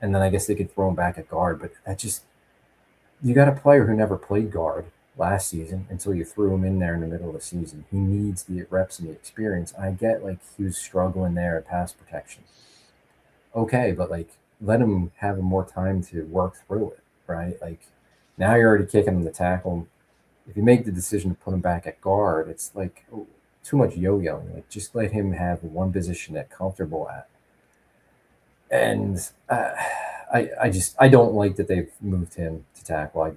And then I guess they could throw him back at guard. But you got a player who never played guard last season until you threw him in there in the middle of the season. He needs the reps and the experience. I get, like, he was struggling there at pass protection. Okay, but, like, let him have more time to work through it, right? Like, now you're already kicking him the tackle. If you make the decision to put him back at guard, it's like too much yo-yoing. Like, just let him have one position that's comfortable at. And I don't like that they've moved him to tackle. I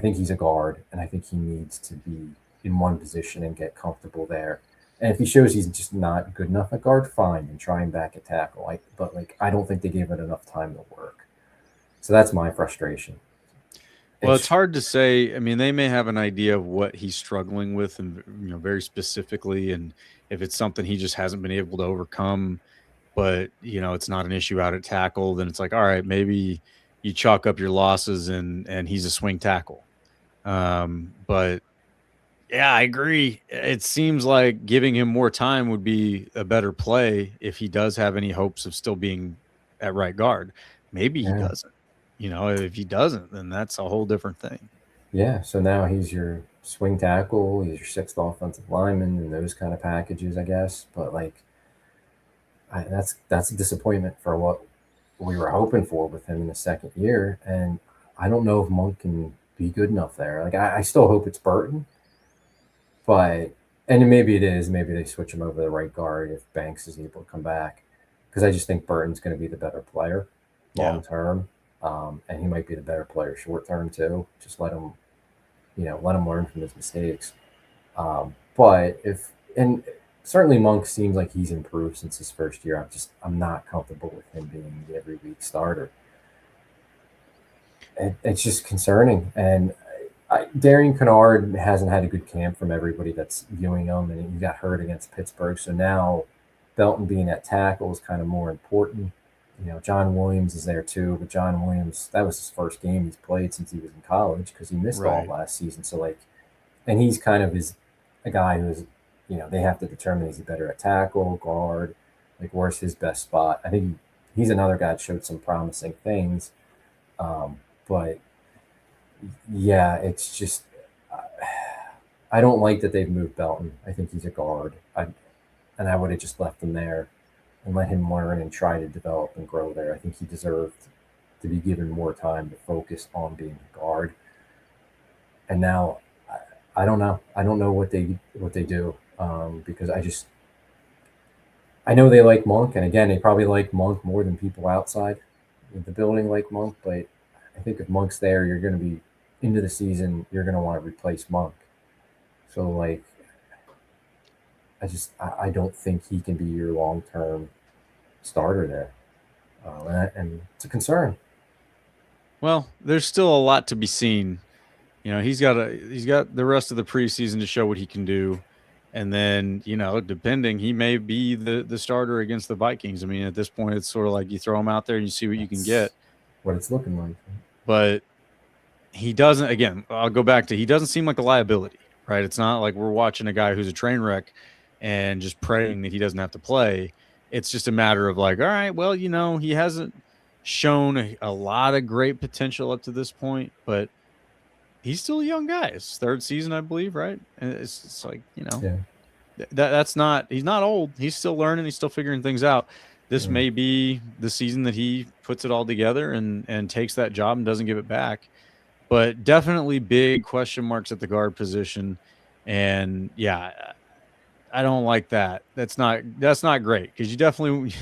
think he's a guard, and I think he needs to be in one position and get comfortable there. And if he shows he's just not good enough at guard, fine, and try him back at tackle. But I don't think they gave it enough time to work. So that's my frustration. Well, it's hard to say. I mean, they may have an idea of what he's struggling with, and very specifically, and if it's something he just hasn't been able to overcome, but it's not an issue out at tackle, then it's like, all right, maybe you chalk up your losses and he's a swing tackle. But yeah, I agree. It seems like giving him more time would be a better play if he does have any hopes of still being at right guard. Maybe he doesn't. If he doesn't, then that's a whole different thing. Yeah, so now he's your swing tackle, he's your 6th offensive lineman, and those kind of packages, I guess. But that's a disappointment for what we were hoping for with him in the second year. And I don't know if Monk can be good enough there. Like, I still hope it's Burton, and maybe it is. Maybe they switch him over to the right guard if Banks is able to come back, because I just think Burton's going to be the better player long term. And he might be the better player short term too. Just let him let him learn from his mistakes. But and certainly Monk seems like he's improved since his first year. I'm not comfortable with him being the every week starter. It's just concerning. And Darian Kennard hasn't had a good camp from everybody that's viewing him, and he got hurt against Pittsburgh. So now Belton being at tackle is kind of more important. John Williams is there too, but John Williams, that was his first game he's played since he was in college because he missed all last season. So and he's kind of a guy who's, they have to determine is he better at tackle, guard, where's his best spot. I think he's another guy that showed some promising things. But yeah, it's just, I don't like that they've moved Belton. I think he's a guard. And I would have just left him there and let him learn and try to develop and grow there. I think he deserved to be given more time to focus on being a guard. And now I don't know. I don't know what they do because I know they like Monk, and again, they probably like Monk more than people outside the building like Monk. But I think if Monk's there, you're going to be into the season. You're going to want to replace Monk. So I don't think he can be your long-term starter there, and it's a concern. Well, there's still a lot to be seen. He's got the rest of the preseason to show what he can do, and then depending, he may be the starter against the Vikings. I mean, at this point, it's sort of like you throw him out there and you see what you can get. What it's looking like, but he doesn't. Again, I'll go back to he doesn't seem like a liability, right? It's not like we're watching a guy who's a train wreck and just praying that he doesn't have to play. It's just a matter of all right, well, he hasn't shown a lot of great potential up to this point, but he's still a young guy. It's third season, I believe, right? And it's yeah. That's not, he's not old. He's still learning. He's still figuring things out. This may be the season that he puts it all together and takes that job and doesn't give it back. But definitely big question marks at the guard position. And yeah, I don't like that. That's not great because you definitely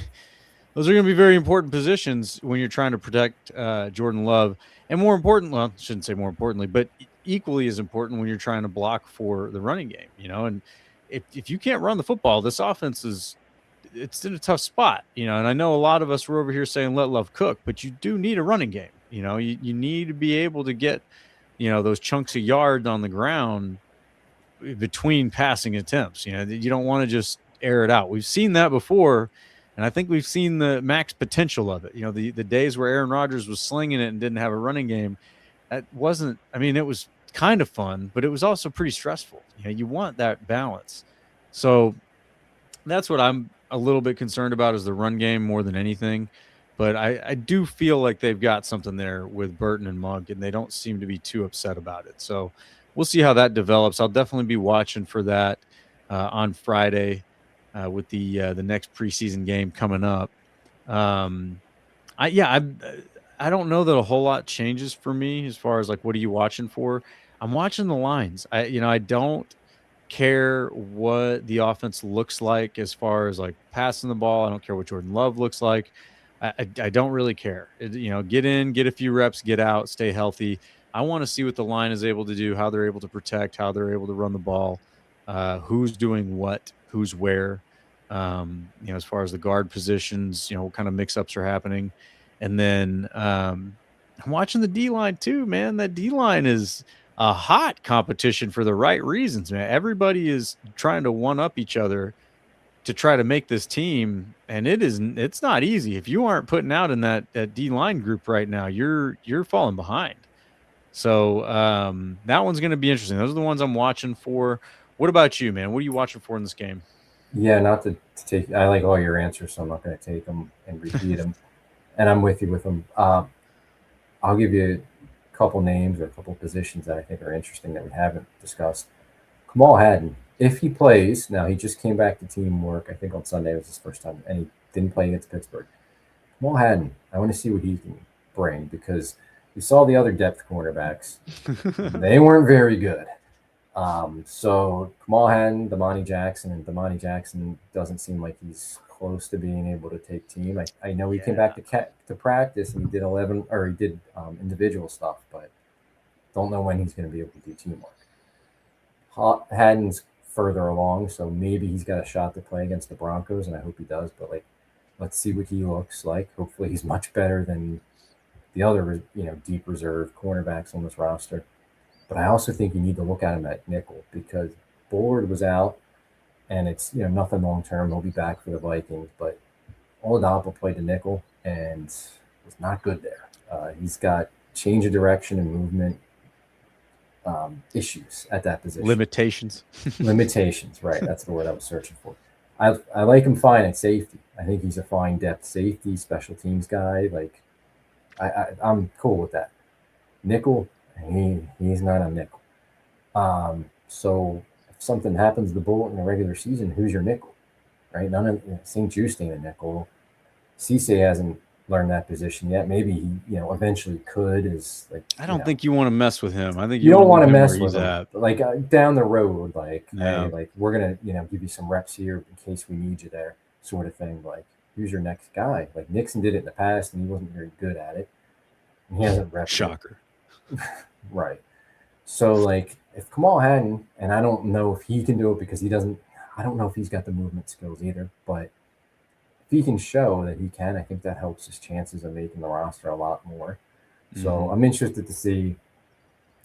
those are going to be very important positions when you're trying to protect Jordan Love. And more important, well, I shouldn't say more importantly, but equally as important when you're trying to block for the running game, and if you can't run the football, this offense it's in a tough spot, and I know a lot of us were over here saying let Love cook, but you do need a running game. You need to be able to get, those chunks of yards on the ground between passing attempts. You don't want to just air it out. We've seen that before. And I think we've seen the max potential of it. The days where Aaron Rodgers was slinging it and didn't have a running game, that wasn't, it was kind of fun, but it was also pretty stressful. You want that balance. So that's what I'm a little bit concerned about is the run game more than anything. But I do feel like they've got something there with Burton and Monk, and they don't seem to be too upset about it. So we'll see how that develops. I'll definitely be watching for that on Friday. With the next preseason game coming up. I don't know that a whole lot changes for me as far as what are you watching for? I'm watching the lines. I don't care what the offense looks like as far as passing the ball. I don't care what Jordan Love looks like. I don't really care. Get in, get a few reps, get out, stay healthy. I want to see what the line is able to do, how they're able to protect, how they're able to run the ball, who's doing what, who's where, as far as the guard positions, what kind of mix-ups are happening. And then I'm watching the D-line too, man. That D-line is a hot competition for the right reasons, man. Everybody is trying to one-up each other to try to make this team, and it's not easy. If you aren't putting out in that D-line group right now, you're falling behind. So that one's going to be interesting. Those are the ones I'm watching for. What about you, man? What are you watching for in this game? Yeah, not to take. I like all your answers, so I'm not going to take them and repeat them. And I'm with you with them. I'll give you a couple names or a couple positions that I think are interesting that we haven't discussed. Kamal Hadden, if he plays, now he just came back to teamwork. I think on Sunday was his first time, and he didn't play against Pittsburgh. Kamal Hadden, I want to see what he can bring because we saw the other depth cornerbacks. They weren't very good. So Kamal Hadden, Damani Jackson doesn't seem like he's close to being able to take team. I know he came back to practice and he did individual stuff, but Don't know when he's going to be able to do teamwork. Haddon's further along, so maybe he's got a shot to play against the Broncos, and I hope he does. But like, let's see what he looks like. Hopefully, he's much better than the other, deep reserve cornerbacks on this roster. But I also think you need to look at him at nickel because Bullard was out, and it's nothing long term. He'll be back for the Vikings, but Oladapo played the nickel and was not good there. He's got change of direction and movement issues at that position. Limitations. Limitations, right? That's the word I was searching for. I like him fine at safety. I think he's a fine depth safety, special teams guy. Like, I'm cool with that. Nickel, he's not a nickel. So if something happens to the Bullet in the regular season, who's your nickel, right? None of St. Juice ain't a nickel. Cisse hasn't learned that position yet. Maybe he, eventually could. I don't think you want to mess with him. I think you don't want to mess with with him. At. Like down the road, like yeah. hey, like we're gonna give you some reps here in case we need you there, sort of thing. Like who's your next guy? Like Nixon did it in the past, and he wasn't very good at it. And he hasn't repped. Shocker. Right. So like if Kamal Haddon, and I don't know if he can do it because he doesn't. I don't know if he's got the movement skills either, but if he can show that he can, I think that helps his chances of making the roster a lot more. So I'm interested to see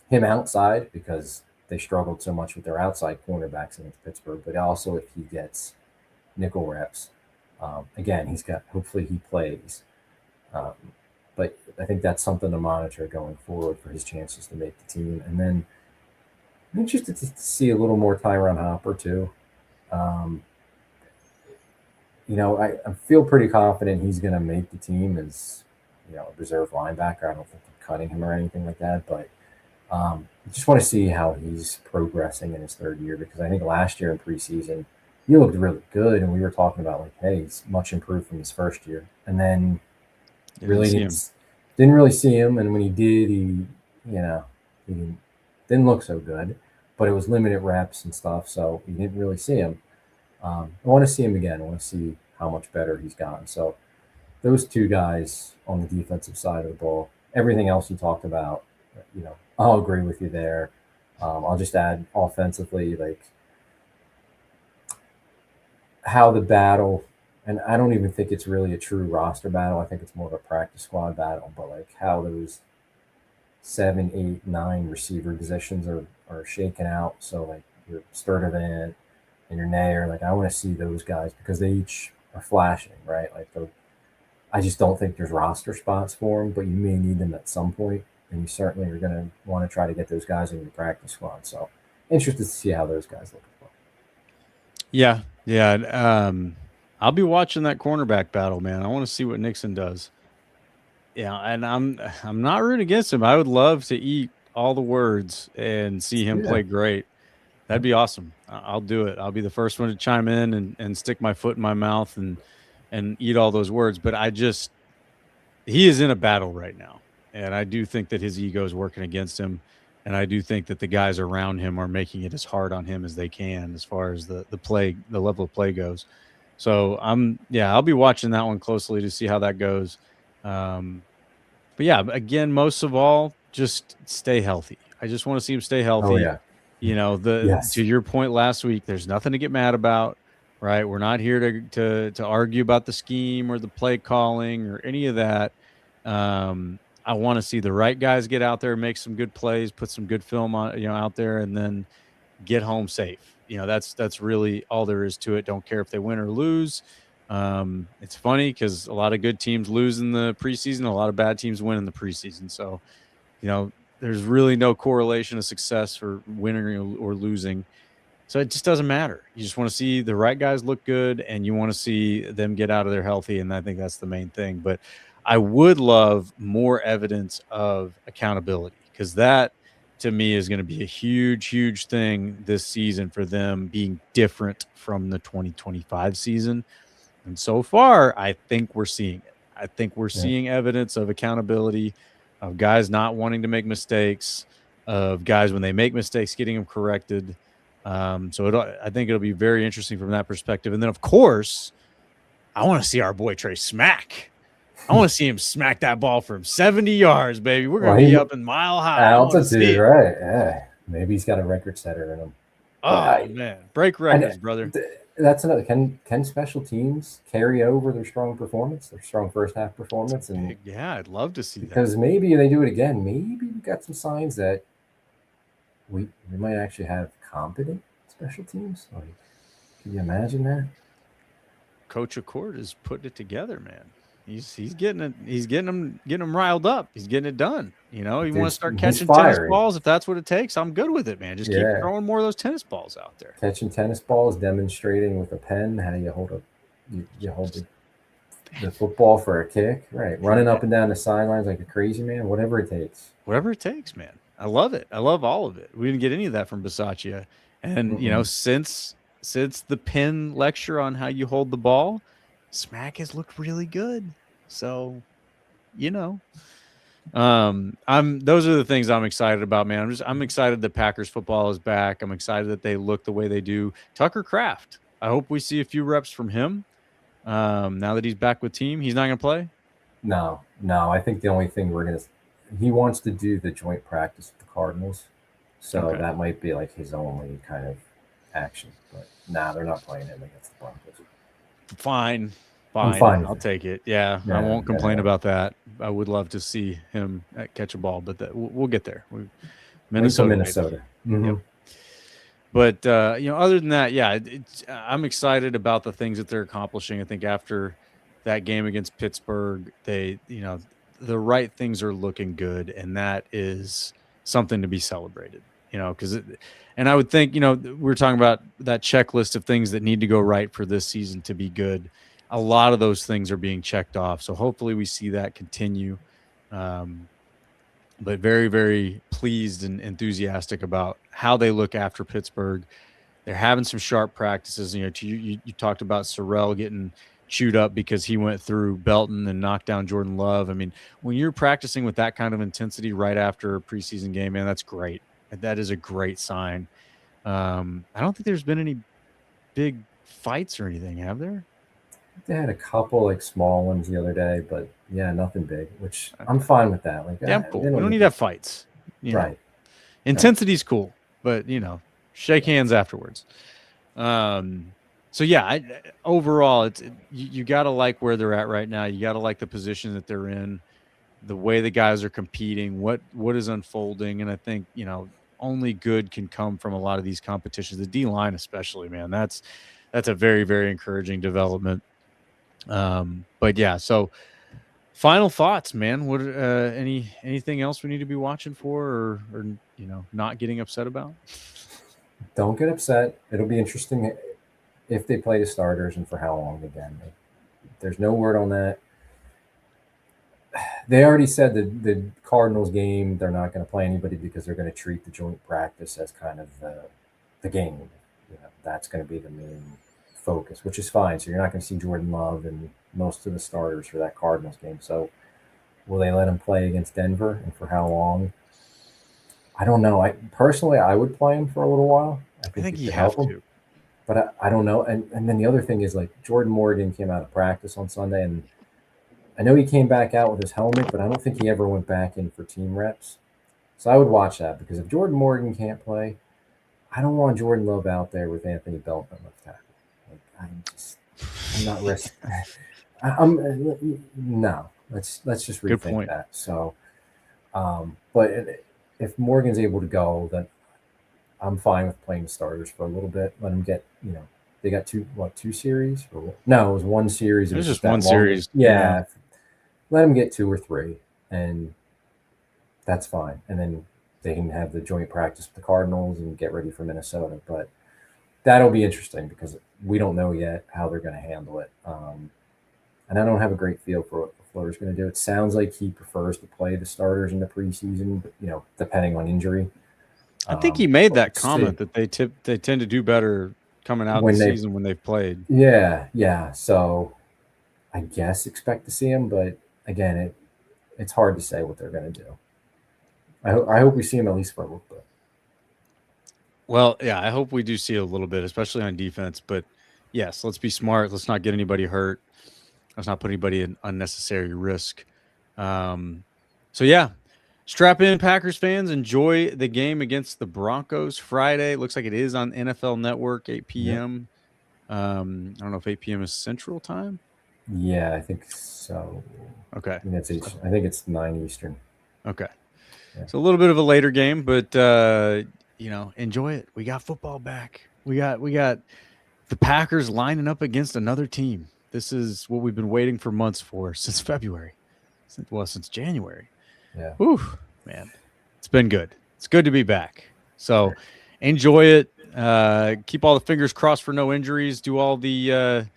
him outside because they struggled so much with their outside cornerbacks against Pittsburgh, but also if he gets nickel reps. Again, hopefully he plays. But I think that's something to monitor going forward for his chances to make the team. And then I'm interested to see a little more Tyron Hopper too. I feel pretty confident he's going to make the team as, a reserve linebacker. I don't think they're cutting him or anything like that, but I just want to see how he's progressing in his third year because I think last year in preseason, he looked really good, and we were talking about like, hey, he's much improved from his first year. And then didn't really see him, and when he did, he didn't look so good, but it was limited reps and stuff, so you didn't really see him. I want to see him again. I want to see how much better he's gotten. So those two guys on the defensive side of the ball, everything else you talked about, I'll agree with you there. I'll just add offensively, like how the battle, and I don't even think it's really a true roster battle. I think it's more of a practice squad battle, but like how those 7, 8, 9 receiver positions are shaken out. So like your Sturdivant and your Nair, like I want to see those guys because they each are flashing, right? Like I just don't think there's roster spots for them, but you may need them at some point, and you certainly are going to want to try to get those guys in your practice squad. So interested to see how those guys look as well. Yeah. I'll be watching that cornerback battle, man. I want to see what Nixon does. Yeah, and I'm not rooting against him. I would love to eat all the words and see him play great. That'd be awesome. I'll do it. I'll be the first one to chime in and stick my foot in my mouth and eat all those words. But he is in a battle right now. And I do think that his ego is working against him. And I do think that the guys around him are making it as hard on him as they can as far as the level of play goes. So I'll be watching that one closely to see how that goes. But yeah, again, most of all, just stay healthy. I just want to see him stay healthy. Oh, yeah. To your point last week, there's nothing to get mad about, right? We're not here to argue about the scheme or the play calling or any of that. I want to see the right guys get out there, make some good plays, put some good film on, out there, and then get home safe. That's really all there is to it. Don't care if they win or lose. It's funny because a lot of good teams lose in the preseason, a lot of bad teams win in the preseason. So, there's really no correlation of success for winning or losing. So it just doesn't matter. You just want to see the right guys look good, and you want to see them get out of there healthy. And I think that's the main thing. But I would love more evidence of accountability because that, to me, is going to be a huge, huge thing this season for them being different from the 2025 season. And so far, I think we're seeing it. I think we're seeing evidence of accountability, of guys not wanting to make mistakes, of guys when they make mistakes getting them corrected. I think it'll be very interesting from that perspective. And then, of course, I want to see our boy Trey Smack. I want to see him smack that ball from 70 yards, baby. We're going to be up in Mile High. Altitude, right? Yeah. Maybe he's got a record setter in him. Oh, man. Break records, brother. That's another. Can special teams carry over their strong performance, their strong first half performance? And yeah, I'd love to see that. Because maybe they do it again. Maybe we got some signs that we might actually have competent special teams. Like, can you imagine that? Coach McCord is putting it together, man. He's getting it. He's getting them riled up. He's getting it done. You know, you want to start catching tennis balls if that's what it takes. I'm good with it, man. Just keep throwing more of those tennis balls out there. Catching tennis balls, demonstrating with a pen how you hold you hold the football for a kick, right? Running up and down the sidelines like a crazy man. Whatever it takes. Whatever it takes, man. I love it. I love all of it. We didn't get any of that from Bisaccia, and you know, since the Penn lecture on how you hold the ball, Smack has looked really good. So, you know, those are the things I'm excited about, man. I'm excited that Packers football is back. I'm excited that they look the way they do. Tucker Kraft, I hope we see a few reps from him. Now that he's back with team, he's not going to play. No. I think the only thing he wants to do the joint practice with the Cardinals. So that might be like his only kind of action, but they're not playing him against the Broncos. Fine. I'll take it. Yeah, I won't complain about that. I would love to see him catch a ball, but we'll get there. Minnesota. Mm-hmm. Yep. But you know, other than that, yeah, I'm excited about the things that they're accomplishing. I think after that game against Pittsburgh, the right things are looking good, and that is something to be celebrated. You know, and I would think, you know, we're talking about that checklist of things that need to go right for this season to be good. A lot of those things are being checked off. So hopefully we see that continue. But very, very pleased and enthusiastic about how they look after Pittsburgh. They're having some sharp practices. You know, you talked about Sorrell getting chewed up because he went through Belton and knocked down Jordan Love. I mean, when you're practicing with that kind of intensity right after a preseason game, man, that's great. That is a great sign. I don't think there's been any big fights or anything, have there? They had a couple like small ones the other day, but yeah, nothing big, which I'm fine with that. Like, yeah, cool. We don't need to have fights. Right. Intensity's cool, but you know, shake hands afterwards. So yeah, overall, you got to like where they're at right now. You got to like the position that they're in, the way the guys are competing, what is unfolding, and I think, you know, only good can come from a lot of these competitions. The D-line especially, man, that's a very, very encouraging development. But yeah, so final thoughts, man. What anything else we need to be watching for, or you know, not getting upset about? Don't get upset. It'll be interesting if they play the starters and for how long again. There's no word on that. They already said that the Cardinals game, they're not going to play anybody because they're going to treat the joint practice as kind of the game. You know, that's going to be the main focus, which is fine. So you're not going to see Jordan Love and most of the starters for that Cardinals game. So will they let him play against Denver, and for how long? I don't know. I would play him for a little while. I think you have to. But I don't know. And then the other thing is, like, Jordan Morgan came out of practice on Sunday, and I know he came back out with his helmet, but I don't think he ever went back in for team reps. So I would watch that, because if Jordan Morgan can't play, I don't want Jordan Love out there with Anthony Belton left tackle. Like, I'm not risking. No. Let's just rethink that. So, but if Morgan's able to go, then I'm fine with playing the starters for a little bit. Let them get, you know, they got two series? No, it was one series. It was just one series. Yeah. Let them get 2 or 3, and that's fine. And then they can have the joint practice with the Cardinals and get ready for Minnesota. But that'll be interesting, because we don't know yet how they're going to handle it. And I don't have a great feel for what LaFleur's going to do. It sounds like he prefers to play the starters in the preseason, you know, depending on injury. I think he made that comment that they tend to do better coming out of the season when they've played. Yeah. So I guess expect to see him, but again, it's hard to say what they're going to do. I hope we see him at least for a little bit. Well, yeah, I hope we do see a little bit, especially on defense. But yes, let's be smart. Let's not get anybody hurt. Let's not put anybody in unnecessary risk. So yeah, strap in, Packers fans. Enjoy the game against the Broncos Friday. Looks like it is on NFL Network, 8 p.m. I don't know if 8 p.m. is Central Time. Yeah, I think so. Okay. I think it's 9 Eastern. Okay. Yeah. It's a little bit of a later game, but enjoy it. We got football back. We got the Packers lining up against another team. This is what we've been waiting for months for since February. Since January. Yeah. Whew, man. It's been good. It's good to be back. So enjoy it. Keep all the fingers crossed for no injuries. Do all the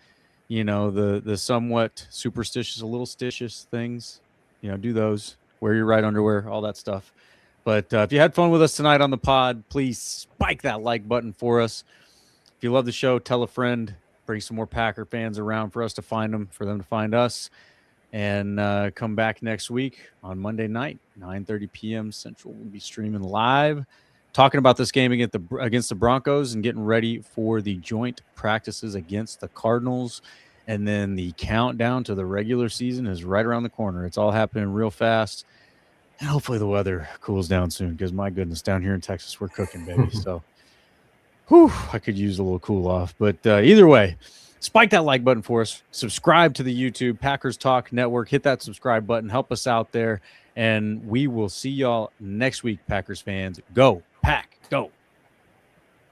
the somewhat superstitious, a little stitious things. Do those. Wear your right underwear, all that stuff. But if you had fun with us tonight on the pod, please spike that like button for us. If you love the show, tell a friend. Bring some more Packer fans around for us to find them, for them to find us. And come back next week on Monday night, 9:30 p.m. Central. We'll be streaming live, talking about this game against the Broncos and getting ready for the joint practices against the Cardinals. And then the countdown to the regular season is right around the corner. It's all happening real fast. And hopefully the weather cools down soon because, my goodness, down here in Texas, we're cooking, baby. So, I could use a little cool off. But either way, spike that like button for us. Subscribe to the YouTube Packers Talk Network. Hit that subscribe button. Help us out there. And we will see y'all next week, Packers fans. Go, Pack, go.